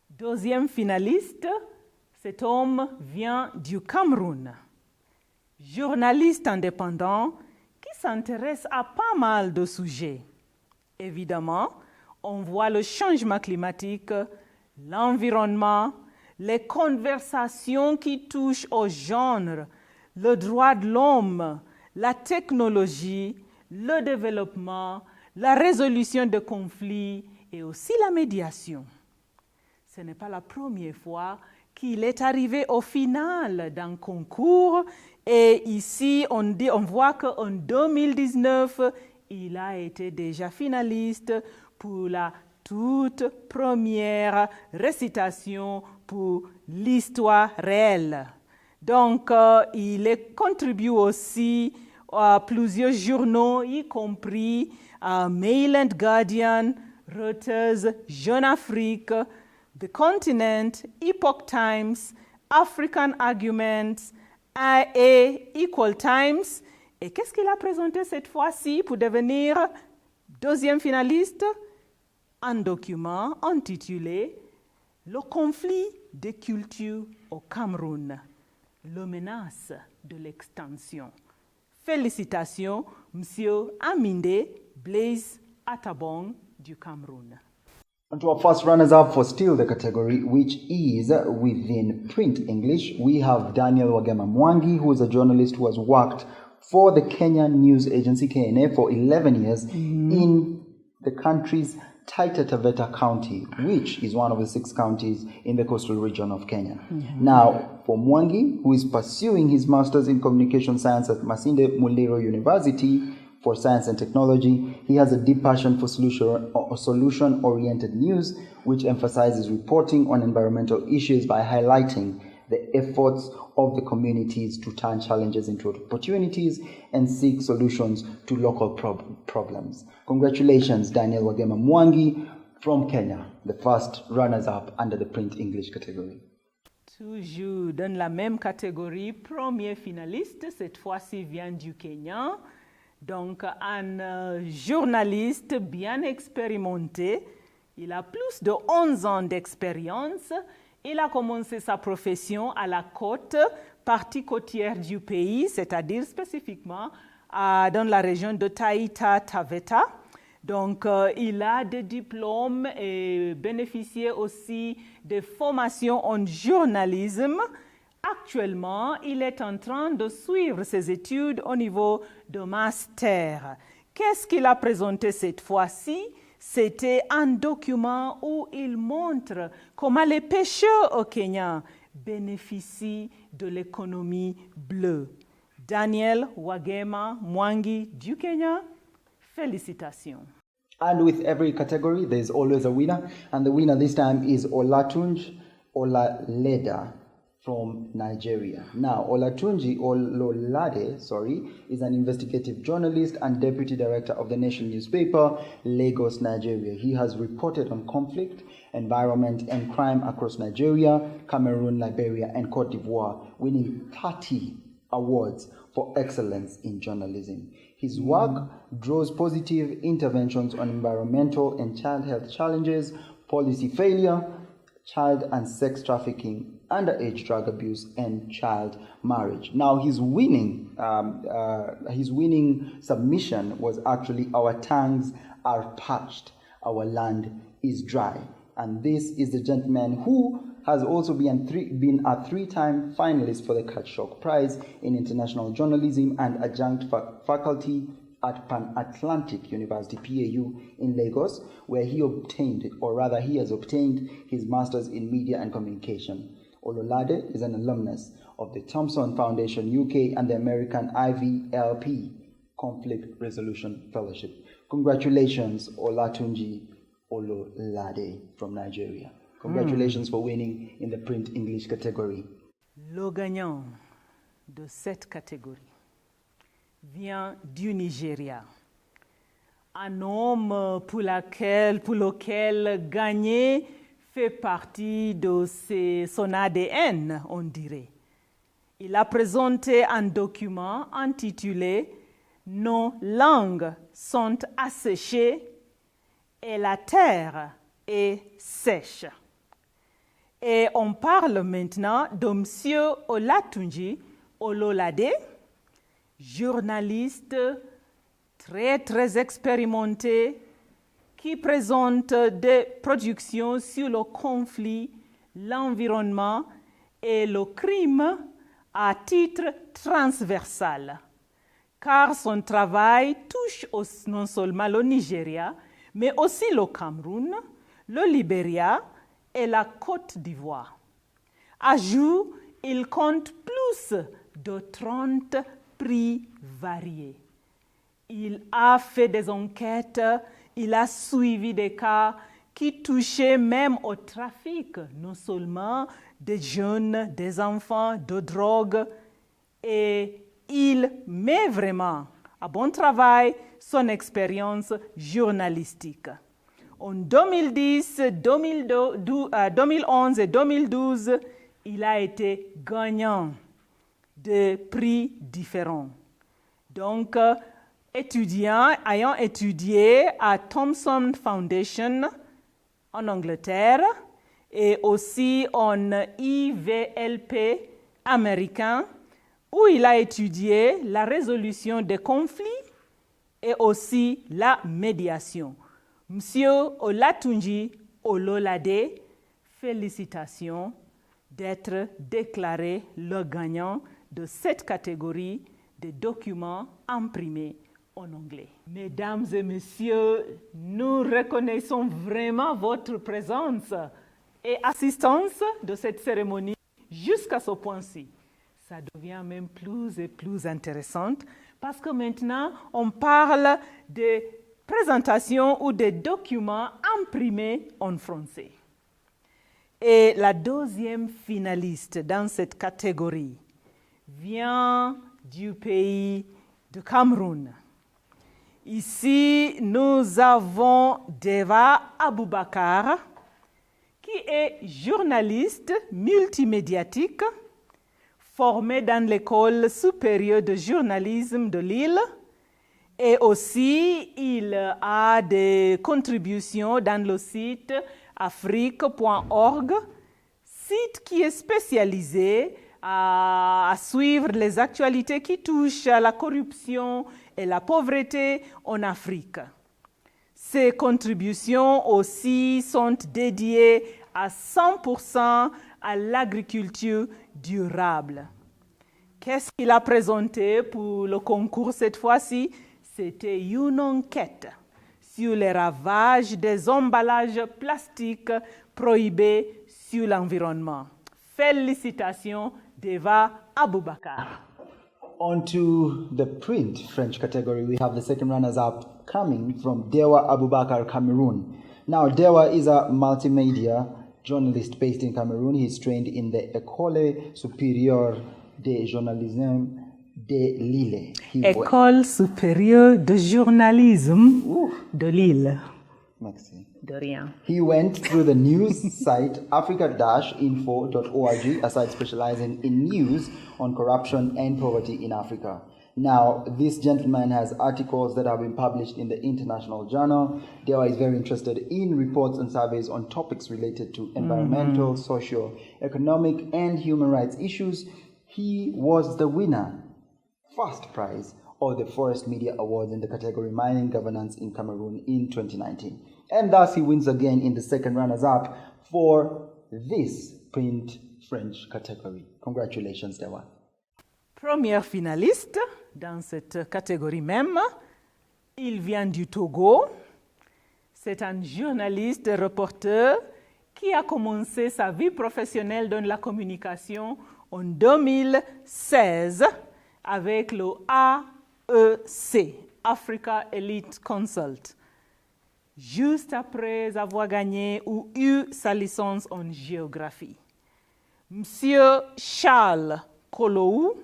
Deuxième finaliste, cet homme vient du Cameroun. Journaliste indépendant qui s'intéresse à pas mal de sujets. Évidemment, on voit le changement climatique, l'environnement, les conversations qui touchent au genre, le droit de l'homme, la technologie, le développement, la résolution de conflits et aussi la médiation. Ce n'est pas la première fois qu'il est arrivé au final d'un concours et ici on voit qu'en 2019, il a été déjà finaliste pour la toute première récitation pour l'histoire réelle. Donc, il contribue aussi à plusieurs journaux, y compris Mail and Guardian, Reuters, Jeune Afrique, The Continent, Epoch Times, African Arguments et Equal Times. Et qu'est-ce qu'il a présenté cette fois-ci pour devenir deuxième finaliste? Un document intitulé « Le conflit des cultures au Cameroun, la menace de l'extinction ». Félicitations, Monsieur Aminde Blaise Atabong du Cameroun. And to our first runners-up for still the category, which is within print English, we have Daniel Wagema Mwangi, who is a journalist who has worked for the Kenyan news agency KNA for 11 years in the country's Taita Taveta County, which is one of the 6 counties in the coastal region of Kenya. Now, for Mwangi, who is pursuing his master's in communication science at Masinde Muliro University for Science and Technology, he has a deep passion for solution-oriented news, which emphasizes reporting on environmental issues by highlighting the efforts of the communities to turn challenges into opportunities and seek solutions to local problems. Congratulations, Daniel Wagema Mwangi from Kenya, the first runners-up under the print English category. Toujours dans la même catégorie, premier finaliste, cette fois-ci vient du Kenya. Donc, un journaliste bien expérimenté. Il a plus de 11 ans d'expérience. Il a commencé sa profession à la côte, partie côtière du pays, c'est-à-dire spécifiquement dans la région de Taita Taveta. Donc, il a des diplômes et bénéficié aussi de formations en journalisme. Actuellement, il est en train de suivre ses études au niveau de master. Qu'est-ce qu'il a présenté cette fois-ci? C'était un document où il montre comment les pêcheurs au Kenya bénéficient de l'économie bleue. Daniel Wagema Mwangi du Kenya, félicitations. And with every category, there's always a winner. And the winner this time is Olatunji Olaleda from Nigeria. Now, Olatunji Ololade, is an investigative journalist and deputy director of the Nation newspaper, Lagos, Nigeria. He has reported on conflict, environment, and crime across Nigeria, Cameroon, Liberia, and Cote d'Ivoire, winning 30 awards for excellence in journalism. His work draws positive interventions on environmental and child health challenges, policy failure, child and sex trafficking, underage drug abuse, and child marriage. Now, his winning submission was actually "Our tongues are parched, our land is dry." And this is the gentleman who has also been a 3-time finalist for the Katshock Prize in International Journalism and adjunct faculty at Pan Atlantic University, PAU, in Lagos, where he has obtained his master's in media and communication. Ololade is an alumnus of the Thomson Foundation UK and the American IVLP Conflict Resolution Fellowship. Congratulations, Olatunji Ololade from Nigeria. Congratulations for winning in the print English category. Le gagnant de cette catégorie vient du Nigeria. Un homme pour lequel gagner fait partie de son ADN, on dirait. Il a présenté un document intitulé « Nos langues sont asséchées et la terre est sèche ». Et on parle maintenant de M. Olatunji Ololade, journaliste très expérimenté, qui présente des productions sur le conflit, l'environnement et le crime à titre transversal, car son travail touche non seulement le Nigeria, mais aussi le Cameroun, le Libéria et la Côte d'Ivoire. Ajoute, il compte plus de 30 prix variés. Il a fait des enquêtes, il a suivi des cas qui touchaient même au trafic, non seulement des jeunes, des enfants, de drogue, et il met vraiment à bon travail son expérience journalistique. En 2010, 2011 et 2012, il a été gagnant de prix différents. Donc, ayant étudié à Thomson Foundation en Angleterre et aussi en IVLP américain, où il a étudié la résolution des conflits et aussi la médiation. Monsieur Olatunji Ololade, félicitations d'être déclaré le gagnant de cette catégorie de documents imprimés en anglais. Mesdames et messieurs, nous reconnaissons vraiment votre présence et assistance de cette cérémonie jusqu'à ce point-ci. Ça devient même plus et plus intéressant parce que maintenant, on parle de présentations ou de documents imprimés en français. Et la deuxième finaliste dans cette catégorie vient du pays de Cameroun. Ici, nous avons Deva Aboubakar, qui est journaliste multimédiatique, formé dans l'École supérieure de journalisme de Lille. Et aussi, il a des contributions dans le site afrique.org, site qui est spécialisé à suivre les actualités qui touchent à la corruption et la pauvreté en Afrique. Ces contributions aussi sont dédiées à 100% à l'agriculture durable. Qu'est-ce qu'il a présenté pour le concours cette fois-ci? C'était une enquête sur les ravages des emballages plastiques prohibés sur l'environnement. Félicitations, Deva Aboubakar. On to the print French category, we have the second runners-up coming from Dewa Aboubakar, Cameroon. Now, Dewa is a multimedia journalist based in Cameroon. He's trained in the École supérieure de journalisme de Lille. École supérieure de journalisme de Lille. Merci. De rien. He went through the news site africa-info.org, a site specializing in news on corruption and poverty in Africa. Now, this gentleman has articles that have been published in the International Journal. Dewa is very interested in reports and surveys on topics related to environmental, socio-economic, and human rights issues. He was the winner, first prize, of the Forest Media Awards in the category Mining Governance in Cameroon in 2019. And thus he wins again in the second runners-up for this print French category. Congratulations, Dewa. Premier finaliste dans cette catégorie même, il vient du Togo. C'est un journaliste et reporter qui a commencé sa vie professionnelle dans la communication en 2016 avec le AEC, Africa Elite Consult, juste après avoir gagné ou eu sa licence en géographie. Monsieur Charles Kolou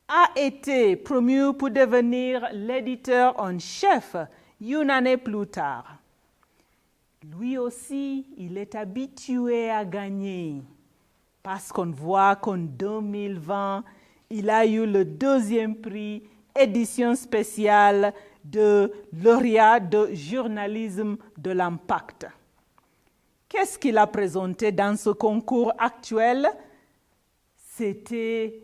a été promu pour devenir l'éditeur en chef une année plus tard. Lui aussi, il est habitué à gagner parce qu'on voit qu'en 2020, il a eu le deuxième prix édition spéciale de lauréat de journalisme de l'impact. Qu'est-ce qu'il a présenté dans ce concours actuel? C'était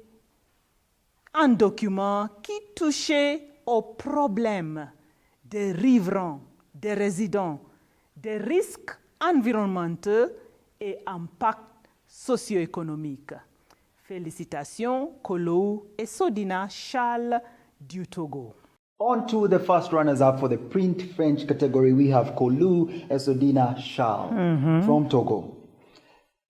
un document qui touchait aux problèmes des riverains, des résidents, des risques environnementaux et impacts socio-économiques. Félicitations, Kolou et Sodina Charles du Togo. On to the first runners-up for the print French category, we have Kolou Esodina Charles from Togo.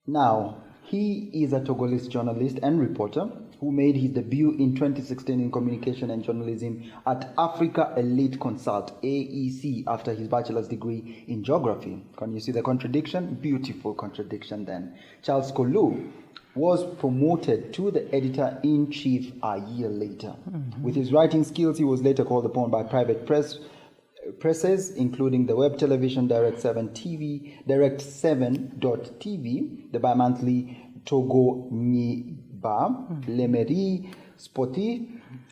Now, he is a Togolese journalist and reporter who made his debut in 2016 in communication and journalism at Africa Elite Consult, AEC, after his bachelor's degree in geography. Can you see the contradiction? Beautiful contradiction then. Charles Kolou was promoted to the editor-in-chief a year later. With his writing skills, he was later called upon by private presses, including the web television Direct7 TV, Direct7.tv, the bi-monthly Togo Niba, Lemery, Spoti,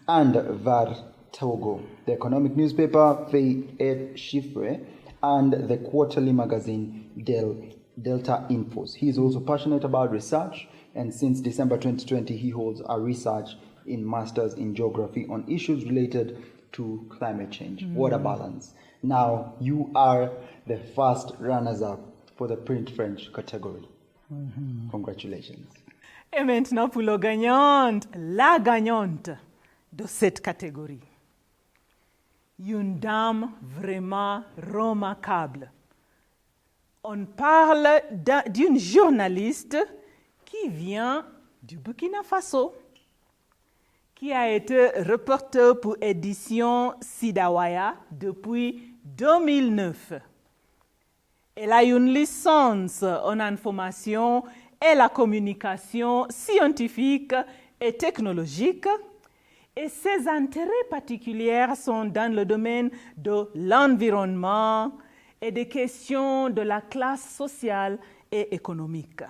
and Var Togo, the economic newspaper Fei et Chiffre, and the quarterly magazine Delta Infos. He is also passionate about research, and since December 2020, he holds a research in Masters in Geography on issues related to climate change, water balance. Now, you are the first runners-up for the print French category. Congratulations. Et maintenant pour la gagnante de cette catégorie. Une dame vraiment remarquable. On parle d'une journaliste qui vient du Burkina Faso, qui a été reporter pour édition Sidawaya depuis 2009. Elle a une licence en information et la communication scientifique et technologique, et ses intérêts particuliers sont dans le domaine de l'environnement et des questions de la classe sociale et économique.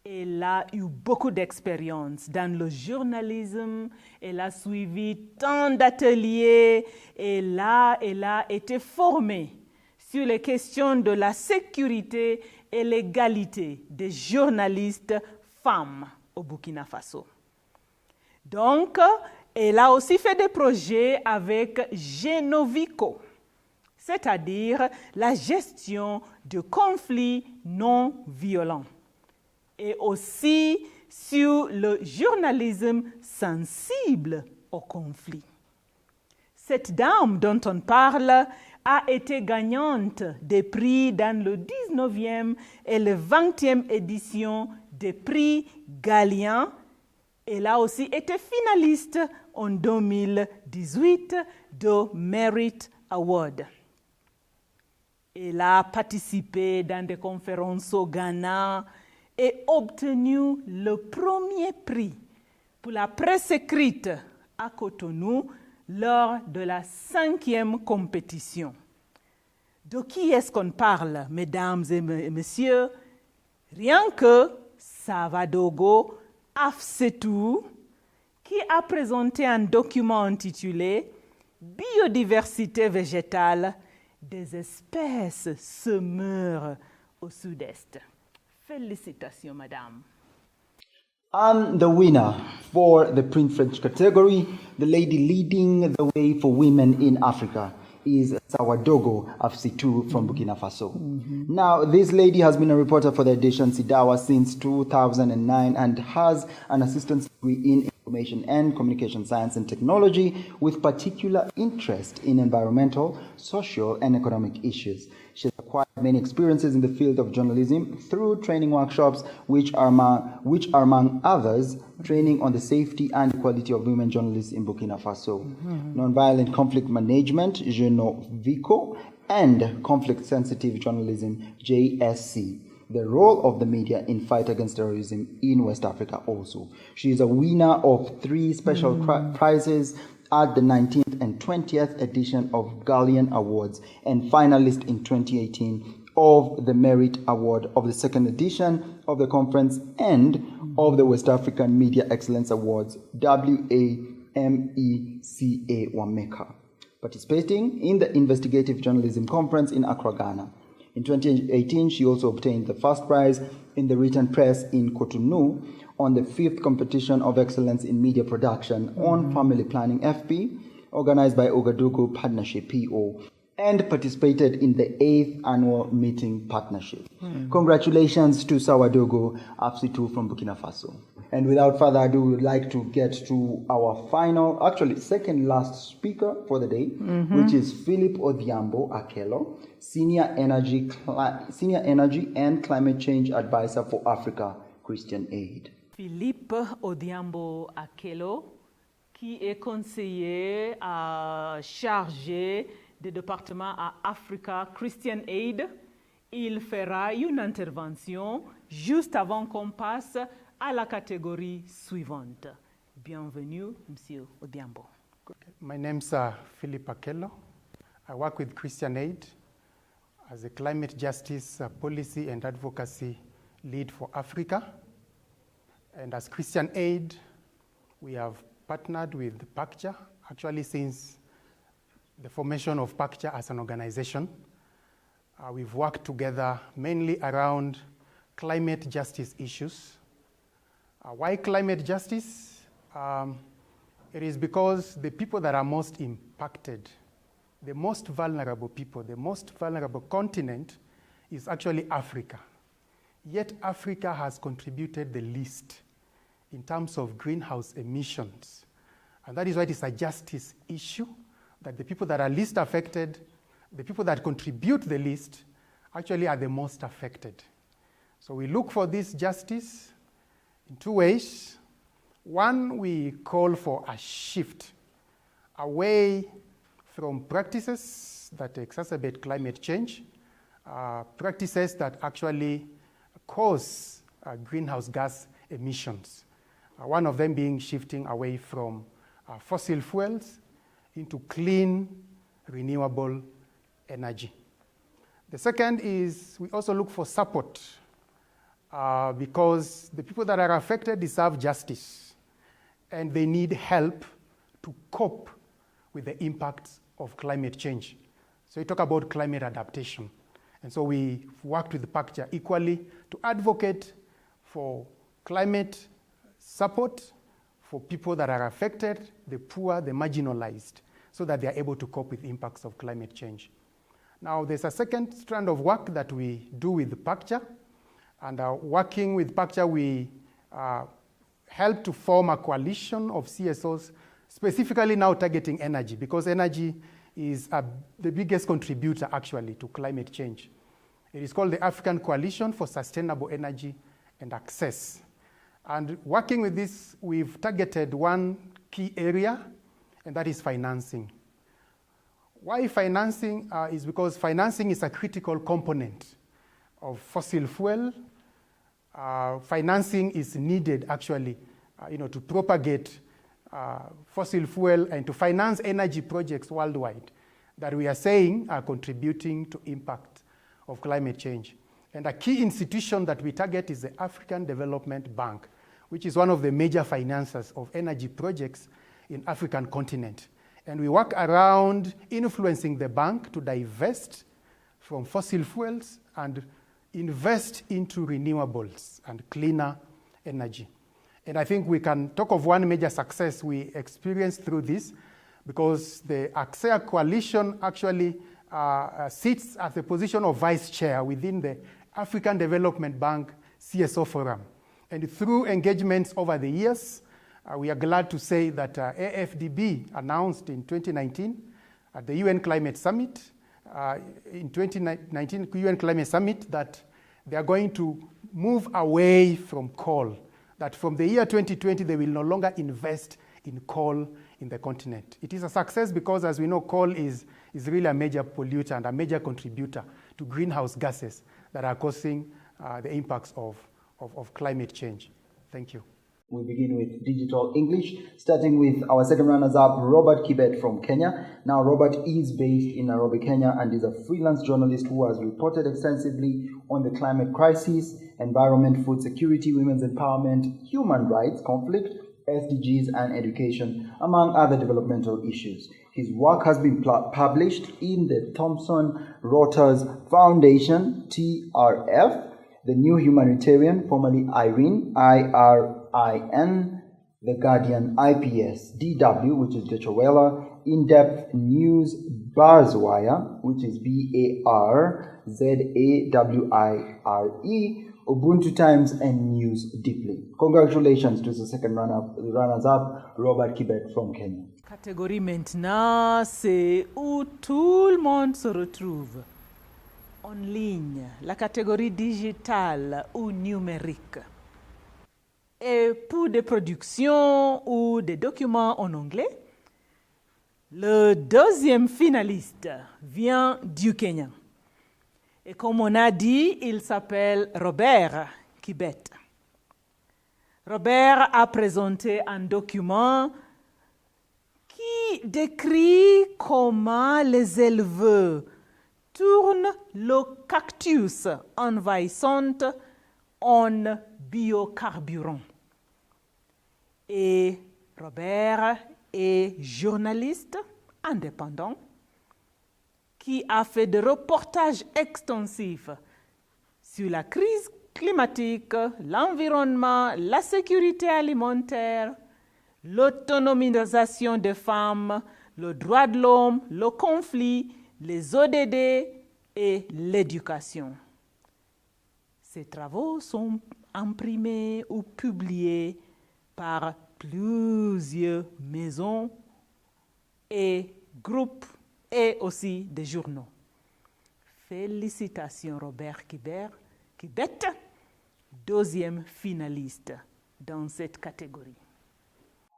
Elle a eu beaucoup d'expérience dans le journalisme, elle a suivi tant d'ateliers, elle a été formée sur les questions de la sécurité et l'égalité des journalistes femmes au Burkina Faso. Donc, elle a aussi fait des projets avec Genovico, c'est-à-dire la gestion de conflits non violents, et aussi sur le journalisme sensible au conflit. Cette dame dont on parle a été gagnante des prix dans le 19e et le 20e édition des prix Galien. Elle a aussi été finaliste en 2018 de Merit Award. Elle a participé dans des conférences au Ghana et obtenu le premier prix pour la presse écrite à Cotonou lors de la 5e compétition. De qui est-ce qu'on parle, mesdames et messieurs? Rien que Savadogo Afsetou, qui a présenté un document intitulé « Biodiversité végétale, des espèces se meurent au sud-est ». Félicitations, madame. And the winner for the print French category, the lady leading the way for women in Africa, is Sawadogo Afsetou from Burkina Faso. Now, this lady has been a reporter for the edition Sidawa since 2009 and has an assistant's degree in information and communication science and technology with particular interest in environmental, social, and economic issues. She has acquired many experiences in the field of journalism through training workshops, which are among others, training on the safety and equality of women journalists in Burkina Faso, nonviolent conflict management, Genovico, and conflict-sensitive journalism, JSC. The role of the media in fight against terrorism in West Africa also. She is a winner of 3 special prizes at the 19th and 20th edition of Galien Awards and finalist in 2018 of the Merit Award of the 2nd edition of the conference and of the West African Media Excellence Awards, WAMECA, WAMECA, participating in the Investigative Journalism Conference in Accra, Ghana. In 2018, she also obtained the first prize in the written press in Cotonou on the 5th competition of excellence in media production on family planning FP, organized by Ouagadougou Partnership PO, and participated in the 8th annual meeting partnership. Congratulations to Sawadogo Afsetou from Burkina Faso. And without further ado, we would like to get to our final, actually second last speaker for the day, which is Philip Odhiambo Akelo, Senior Energy and Climate Change Advisor for Africa Christian Aid. Philippe Odhiambo Akelo, qui est conseiller chargé du département à Africa Christian Aid. Il fera une intervention juste avant qu'on passe à la catégorie suivante. Bienvenue, Monsieur Odhiambo. My name's Philip Akelo. I work with Christian Aid as a climate justice policy and advocacy lead for Africa. And as Christian Aid, we have partnered with PACJA, actually since the formation of PACJA as an organization. We've worked together mainly around climate justice issues. Why climate justice? It is because the people that are most impacted, the most vulnerable people, the most vulnerable continent is actually Africa. Yet Africa has contributed the least in terms of greenhouse emissions. And that is why it is a justice issue, that the people that are least affected, the people that contribute the least, actually are the most affected. So we look for this justice in two ways. One, we call for a shift away from practices that exacerbate climate change, practices that actually cause greenhouse gas emissions. One of them being shifting away from fossil fuels into clean, renewable energy. The second is we also look for support because the people that are affected deserve justice and they need help to cope with the impacts of climate change. So we talk about climate adaptation. And so we worked with PACJA equally to advocate for climate support for people that are affected, the poor, the marginalized, so that they are able to cope with impacts of climate change. Now, there's a second strand of work that we do with PACJA. And working with PACJA, we help to form a coalition of CSOs, specifically now targeting energy, because energy is the biggest contributor, actually, to climate change. It is called the African Coalition for Sustainable Energy and Access. And working with this, we've targeted one key area, and that is financing. Why financing? Is because financing is a critical component of fossil fuel. Financing is needed, actually, to propagate fossil fuel and to finance energy projects worldwide that we are saying are contributing to impact of climate change. And a key institution that we target is the African Development Bank, which is one of the major financiers of energy projects in African continent. And we work around influencing the bank to divest from fossil fuels and invest into renewables and cleaner energy. And I think we can talk of one major success we experienced through this, because the AXEA coalition actually sits at the position of vice chair within the African Development Bank CSO Forum. And through engagements over the years, we are glad to say that AFDB announced in 2019 at the UN Climate Summit, in 2019 UN Climate Summit, that they are going to move away from coal, that from the year 2020 they will no longer invest in coal in the continent. It is a success because, as we know, coal is really a major polluter and a major contributor to greenhouse gases that are causing the impacts of climate change. Thank you. We begin with Digital English, starting with our second runners-up, Robert Kibet from Kenya. Now, Robert is based in Nairobi, Kenya, and is a freelance journalist who has reported extensively on the climate crisis, environment, food security, women's empowerment, human rights, conflict, SDGs, and education, among other developmental issues. His work has been published in the Thomson Reuters Foundation, TRF, The New Humanitarian, formerly IRIN, IRIN, The Guardian, IPS, DW, which is Deutsche Welle, In-Depth News, Barzwire, which is BARZAWIRE, Ubuntu Times, and News Deeply. Congratulations to the second runners-up, Robert Kibet from Kenya. Catégorie maintenant, c'est où tout le monde se retrouve. En ligne, la catégorie digitale ou numérique. Et pour des productions ou des documents en anglais, le deuxième finaliste vient du Kenya. Et comme on a dit, il s'appelle Robert Kibet. Robert a présenté un document qui décrit comment les éleveurs tournent le cactus envahissant en biocarburant. Et Robert est journaliste indépendant qui a fait des reportages extensifs sur la crise climatique, l'environnement, la sécurité alimentaire, l'autonomisation des femmes, le droit de l'homme, le conflit, les ODD et l'éducation. Ces travaux sont imprimés ou publiés par plusieurs maisons et groupes et aussi des journaux. Félicitations Robert Kibet, deuxième finaliste dans cette catégorie.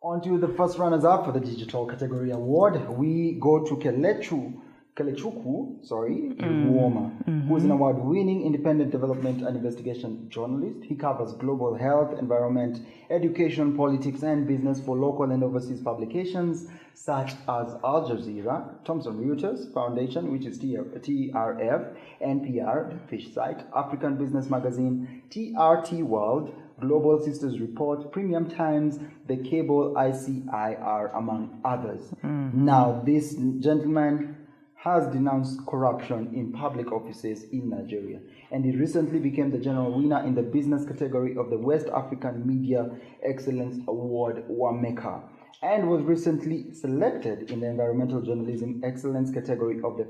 On to the first runners-up for the Digital Category Award, we go to Kelechukwu Iruoma, who is an award-winning independent development and investigation journalist. He covers global health, environment, education, politics, and business for local and overseas publications such as Al Jazeera, Thomson Reuters Foundation, which is TRF, NPR, the Fish Site, African Business Magazine, TRT World, Global Sisters Report, Premium Times, the Cable ICIR, among others. Now, this gentleman has denounced corruption in public offices in Nigeria, and he recently became the general winner in the business category of the West African Media Excellence Award, WAMECA, and was recently selected in the Environmental Journalism Excellence category of the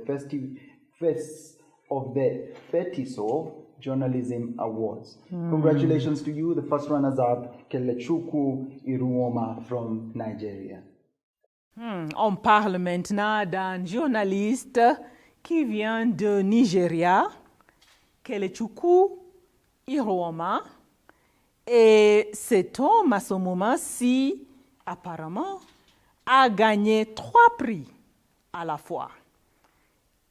FETISOL Journalism Awards. Congratulations to you, the first runners-up, Kelechukwu Iruoma from Nigeria. On parle maintenant d'un journaliste qui vient de Nigeria, Kelechukwu Iruoma. Et cet homme, à ce moment-ci, apparemment, a gagné 3 prix à la fois.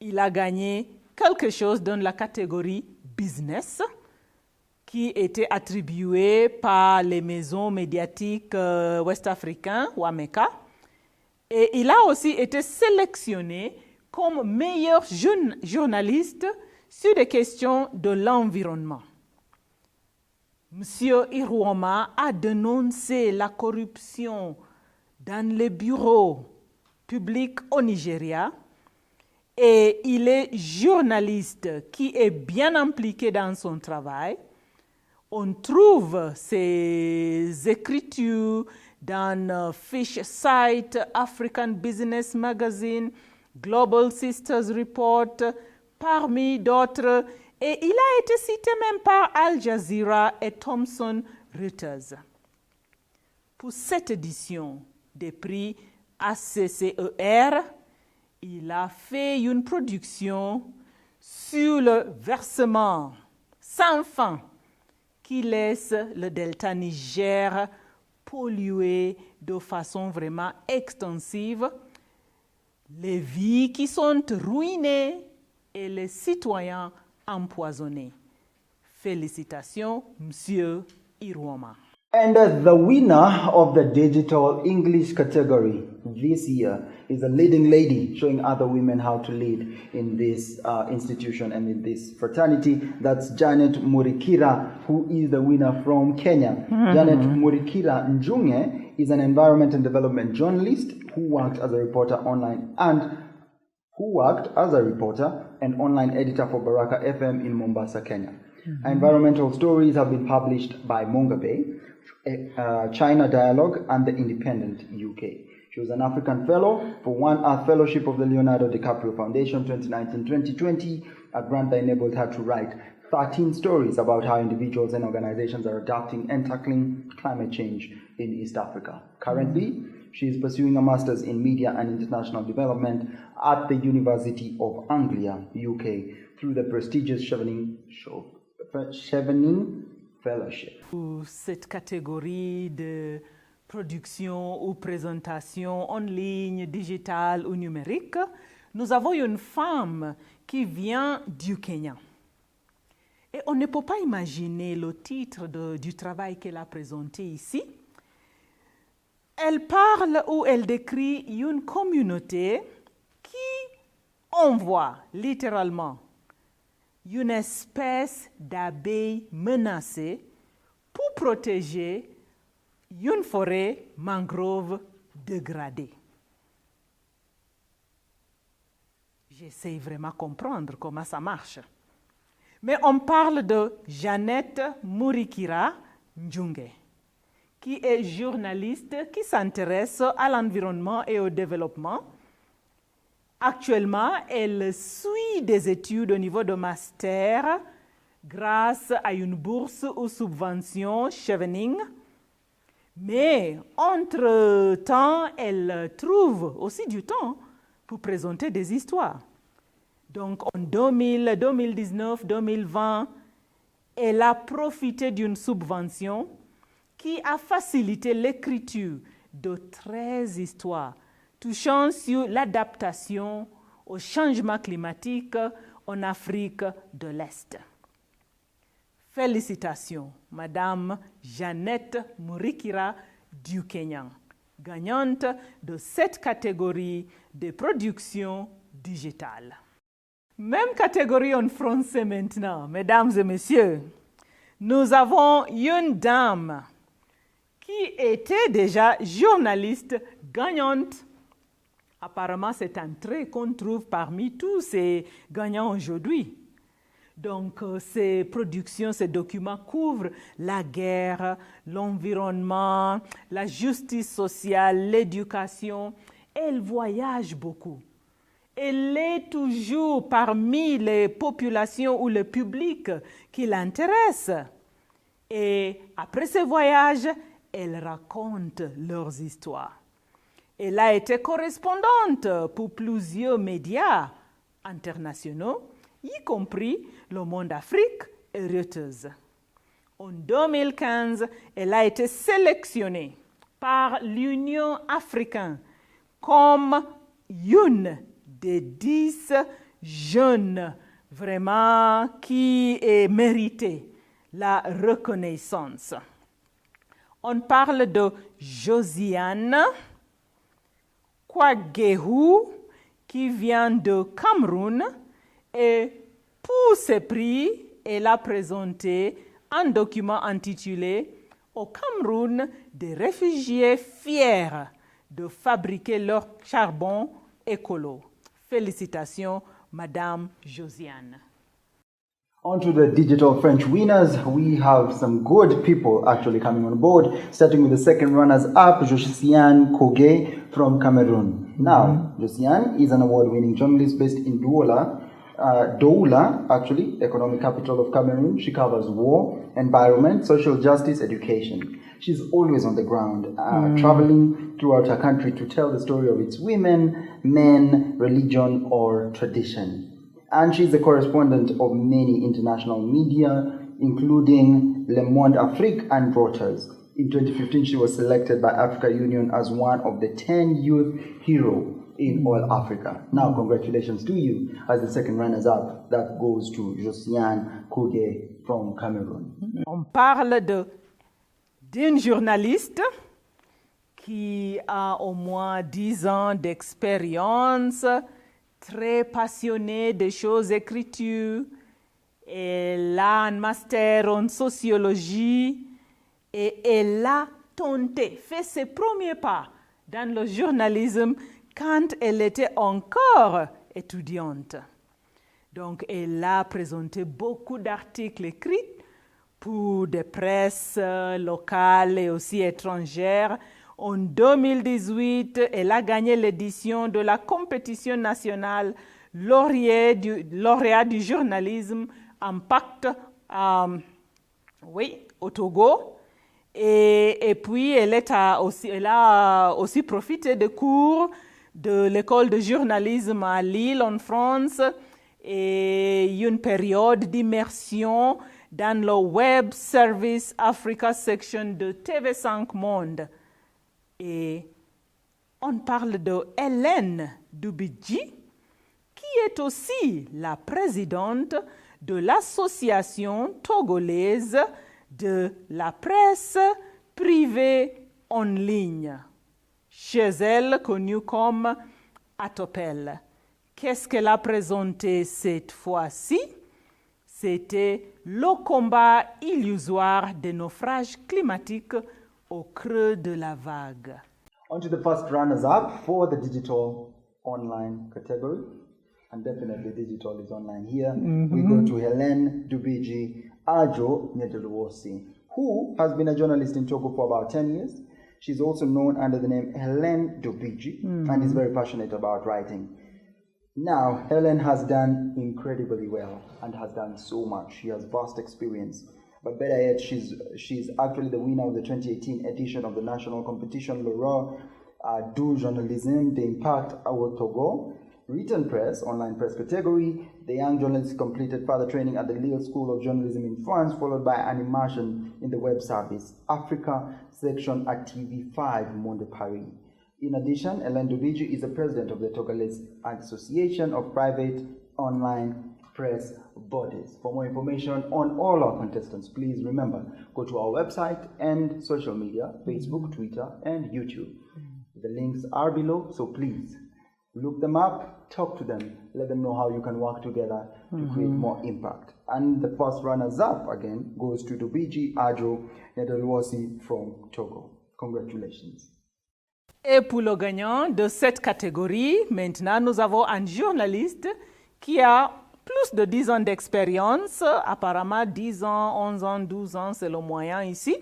Il a gagné quelque chose dans la catégorie business, qui était attribuée par les maisons médiatiques ouest-africaines, WAMECA. Et il a aussi été sélectionné comme meilleur journaliste sur des questions de l'environnement. Monsieur Iruoma a dénoncé la corruption dans les bureaux publics au Nigeria et il est journaliste qui est bien impliqué dans son travail. On trouve ses écritures dans Fish Site, African Business Magazine, Global Sisters Report, parmi d'autres. Et il a été cité même par Al Jazeera et Thomson Reuters. Pour cette édition des prix ACCER, il a fait une production sur le versement sans fin qui laisse le delta Niger pollué de façon vraiment extensive, les vies qui sont ruinées et les citoyens empoisonnés. Félicitations, Monsieur Iruoma. And the winner of the Digital English category this year is a leading lady showing other women how to lead in this institution and in this fraternity. That's Janet Murikira, who is the winner from Kenya. Janet Murikira Njunge is an environment and development journalist who worked as a reporter and online editor for Baraka FM in Mombasa, Kenya. Environmental stories have been published by Mongabe, China Dialogue, and The Independent UK. She was an African Fellow for One Earth Fellowship of the Leonardo DiCaprio Foundation 2019-2020, a grant that enabled her to write 13 stories about how individuals and organizations are adapting and tackling climate change in East Africa. Currently, she is pursuing a master's in media and international development at the University of Anglia, UK, through the prestigious Chevening Fellowship. Pour cette catégorie de production ou présentation en ligne, digitale ou numérique, nous avons une femme qui vient du Kenya. Et on ne peut pas imaginer le titre du travail qu'elle a présenté ici. Elle parle ou elle décrit une communauté qui envoie littéralement une espèce d'abeille menacée pour protéger une forêt mangrove dégradée. J'essaie vraiment de comprendre comment ça marche. Mais on parle de Jeannette Murikira Njunge, qui est journaliste qui s'intéresse à l'environnement et au développement. Actuellement, elle suit des études au niveau de master grâce à une bourse ou subvention Chevening. Mais entre-temps, elle trouve aussi du temps pour présenter des histoires. Donc en 2000, 2019, 2020, elle a profité d'une subvention qui a facilité l'écriture de 13 histoires touchant sur l'adaptation au changement climatique en Afrique de l'Est. Félicitations, Madame Jeannette Murikira du Kenya, gagnante de cette catégorie de production digitale. Même catégorie en français maintenant, mesdames et messieurs. Nous avons une dame qui était déjà journaliste gagnante. Apparemment, c'est un trait qu'on trouve parmi tous ces gagnants aujourd'hui. Donc, ces productions, ces documents couvrent la guerre, l'environnement, la justice sociale, l'éducation. Elle voyage beaucoup. Elle est toujours parmi les populations ou le public qui l'intéresse. Et après ce voyage, elle raconte leurs histoires. Elle a été correspondante pour plusieurs médias internationaux, y compris Le Monde Afrique et Reuters. En 2015, elle a été sélectionnée par l'Union africaine comme une des 10 jeunes vraiment qui mérité la reconnaissance. On parle de Josiane Kwagehu qui vient de Cameroun et pour ce prix, elle a présenté un document intitulé « Au Cameroun, des réfugiés fiers de fabriquer leur charbon écolo ». Félicitations, Madame Josiane. On to the digital French winners, we have some good people actually coming on board, starting with the second runners-up, Josiane Koge from Cameroon. Now, Josiane is an award-winning journalist based in Douala, actually, economic capital of Cameroon. She covers war, environment, social justice, education. She's always on the ground, traveling throughout her country to tell the story of its women, men, religion, or tradition. And she's the correspondent of many international media, including Le Monde Afrique and Reuters. In 2015, she was selected by Africa Union as one of the 10 youth heroes in all Africa. Now, congratulations to you as the second runners-up. That goes to Josiane Koge from Cameroon. On parle d'une journaliste qui a au moins 10 ans d'expérience, très passionnée des choses écriture. Elle a un master en sociologie et elle a tenté, fait ses premiers pas dans le journalisme quand elle était encore étudiante. Donc, elle a présenté beaucoup d'articles écrits pour des presses locales et aussi étrangères. En 2018, elle a gagné l'édition de la compétition nationale lauréat du journalisme Impact au Togo. Et puis, elle a aussi profité de cours de l'école de journalisme à Lille, en France, et une période d'immersion dans le Web Service Africa Section de TV5 Monde. Et on parle de Hélène Dubidji, qui est aussi la présidente de l'association togolaise de la presse privée en ligne, chez elle connue comme Atopel. Qu'est-ce qu'elle a présenté cette fois-ci? C'était le combat illusoire des naufrages climatiques au creux de la vague. On to the first runners-up for the digital online category. And definitely digital is online here. We go to Hélène Dubidji Ajo Nyedelwosi, who has been a journalist in Togo for about 10 years. She's also known under the name Hélène Dubidji and is very passionate about writing. Now, Hélène has done incredibly well and has done so much. She has vast experience. But better yet, she's actually the winner of the 2018 edition of the national competition Laurent du Journalisme d'Impact Award Togo. Written press, online press category. The young journalist completed further training at the Lille School of Journalism in France, followed by an immersion in the web service Africa section at TV5 Monde Paris. In addition, Hélène Dubidji is the president of the Togolese Association of Private Online Press Bodies. For more information on all our contestants, please remember, go to our website and social media, Facebook, Twitter, and YouTube. The links are below, so please look them up, talk to them, let them know how you can work together to create more impact. And the first runners-up, again, goes to Dubidji Ajo Nyedelwosi from Togo. Congratulations. Et pour le gagnant de cette catégorie, maintenant, nous avons un journaliste qui a plus de 10 ans d'expérience, apparemment 10 ans, 11 ans, 12 ans, c'est le moyen ici,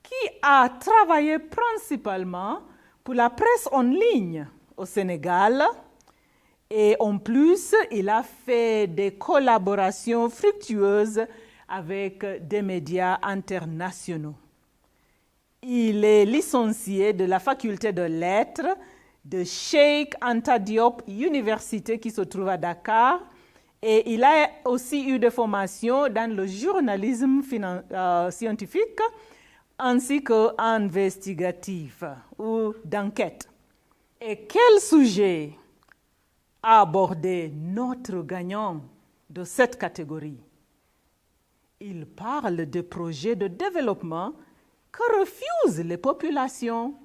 qui a travaillé principalement pour la presse en ligne au Sénégal. Et en plus, il a fait des collaborations fructueuses avec des médias internationaux. Il est licencié de la faculté de lettres de Cheikh Anta Diop Université qui se trouve à Dakar. Et il a aussi eu des formations dans le journalisme scientifique ainsi qu'investigatif ou d'enquête. Et quel sujet a abordé notre gagnant de cette catégorie? Il parle de projets de développement que refusent les populations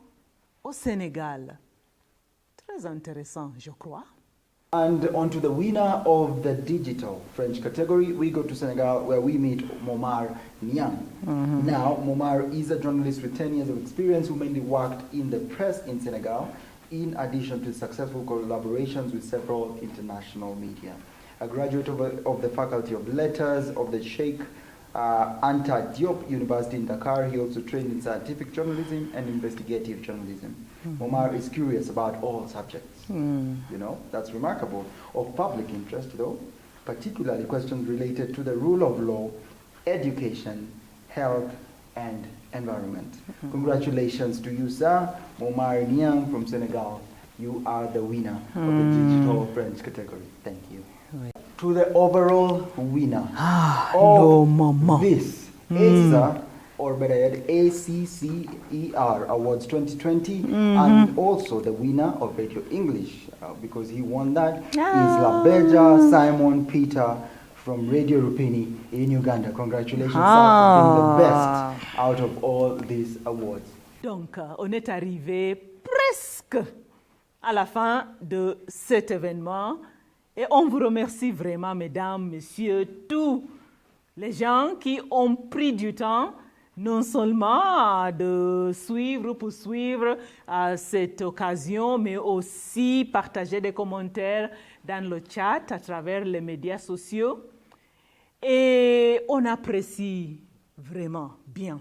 au Sénégal. Très intéressant, je crois. And on to the winner of the digital French category, we go to Senegal where we meet Momar Niang. Now, Momar is a journalist with 10 years of experience who mainly worked in the press in Senegal, in addition to successful collaborations with several international media. A graduate of the Faculty of Letters of the Sheikh Anta Diop University in Dakar, he also trained in scientific journalism and investigative journalism. Momar is curious about all subjects. You know, that's remarkable. Of public interest, though, particularly questions related to the rule of law, education, health, and environment. Congratulations to you, sir. Momar Niang from Senegal. You are the winner of the digital French category. Thank you. To the overall winner of this ACER, or better yet, ACCER Awards 2020, and also the winner of Radio English, because he won that, is Labeja Simon Peter from Radio Rupini in Uganda. Congratulations, sir, for being the best out of all these awards. Donc, on est arrivé presque à la fin de cet événement. Et on vous remercie vraiment, mesdames, messieurs, tous les gens qui ont pris du temps, non seulement de suivre ou poursuivre cette occasion, mais aussi partager des commentaires dans le chat à travers les médias sociaux. Et on apprécie vraiment bien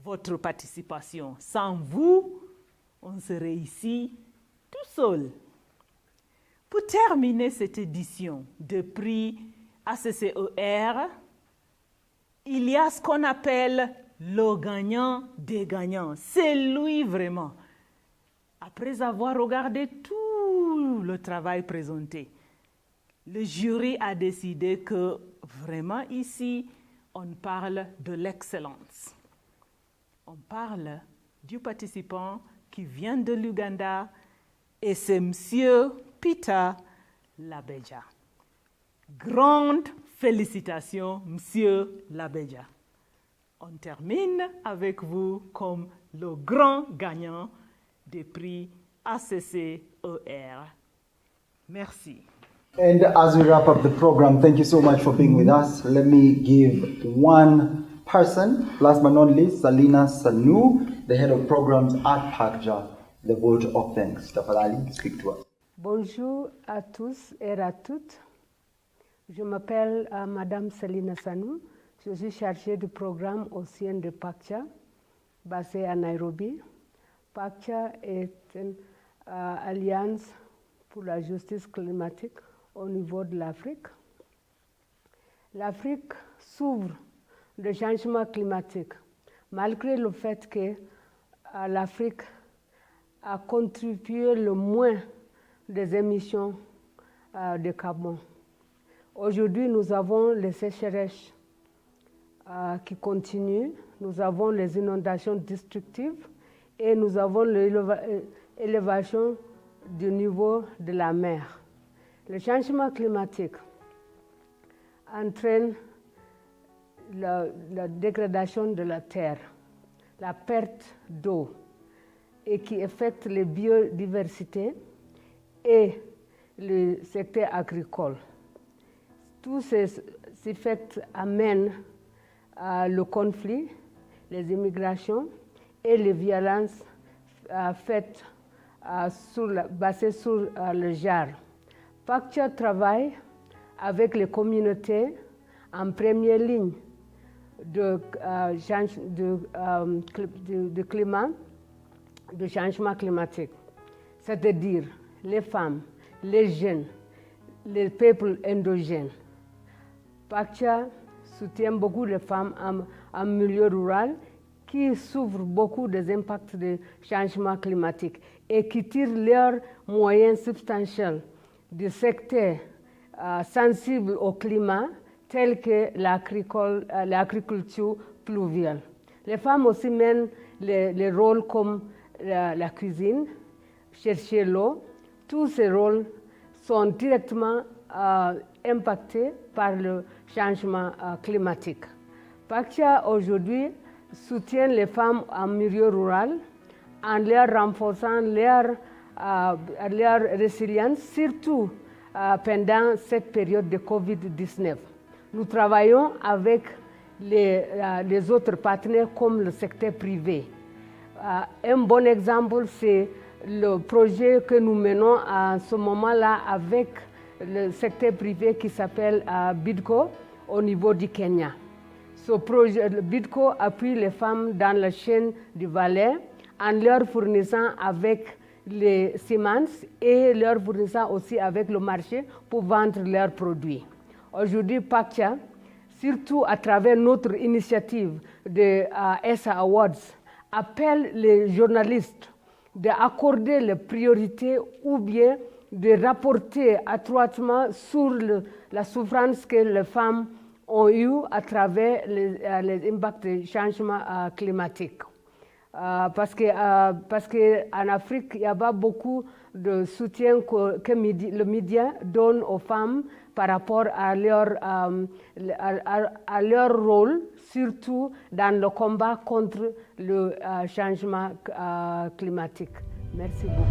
votre participation. Sans vous, on serait ici tout seul. Pour terminer cette édition de prix ACCER, il y a ce qu'on appelle le gagnant des gagnants. C'est lui vraiment. Après avoir regardé tout le travail présenté, le jury a décidé que vraiment ici, on parle de l'excellence. On parle du participant qui vient de l'Ouganda et c'est M. Peter Labeja. Grandes félicitations, M. Labeja. On termine avec vous comme le grand gagnant des prix ACCER. Merci. And as we wrap up the program, thank you so much for being with us. Let me give one person, last but not least, Salina Sanu, the head of programs at PACJA, the vote of thanks. Tafadhali, speak to us. Bonjour à tous et à toutes. Je m'appelle Madame Salina Sanu. Je suis chargée du programme au sein de PACJA, basé à Nairobi. PACJA est une alliance pour la justice climatique au niveau de l'Afrique. L'Afrique s'ouvre le changement climatique, malgré le fait que l'Afrique a contribué le moins des émissions de carbone. Aujourd'hui, nous avons les sécheresses qui continuent, nous avons les inondations destructives et nous avons l'élévation du niveau de la mer. Le changement climatique entraîne la dégradation de la terre, la perte d'eau et qui affecte les biodiversités et le secteur agricole. Tous ces effets amènent le conflit, les immigrations et les violences faites basées sur le genre. PACJA travaille avec les communautés en première ligne de climat, de changement climatique, c'est-à-dire les femmes, les jeunes, les peuples endogènes. PACJA soutient beaucoup les femmes en milieu rural qui souffrent beaucoup des impacts du changement climatique et qui tirent leurs moyens substantiels du secteur sensible au climat, tels que l'agriculture pluviale. Les femmes aussi mènent les rôles comme la cuisine, chercher l'eau. Tous ces rôles sont directement impactés par le changement climatique. PACJA aujourd'hui soutient les femmes en milieu rural en leur renforçant leur résilience, surtout pendant cette période de Covid-19. Nous travaillons avec les autres partenaires comme le secteur privé. Un bon exemple, c'est le projet que nous menons à ce moment-là avec le secteur privé qui s'appelle BIDCO au niveau du Kenya. Ce projet, le BIDCO appuie les femmes dans la chaîne du valeur en leur fournissant avec les semences et leur fournissant aussi avec le marché pour vendre leurs produits. Aujourd'hui, PACJA, surtout à travers notre initiative de ESSA Awards, appelle les journalistes d'accorder les priorités ou bien de rapporter étroitement sur la souffrance que les femmes ont eue à travers les impacts du changement climatique. Parce qu'en Afrique, il n'y a pas beaucoup de soutien que le média donne aux femmes par rapport à leur rôle, surtout dans le combat contre le changement climatique. Merci beaucoup.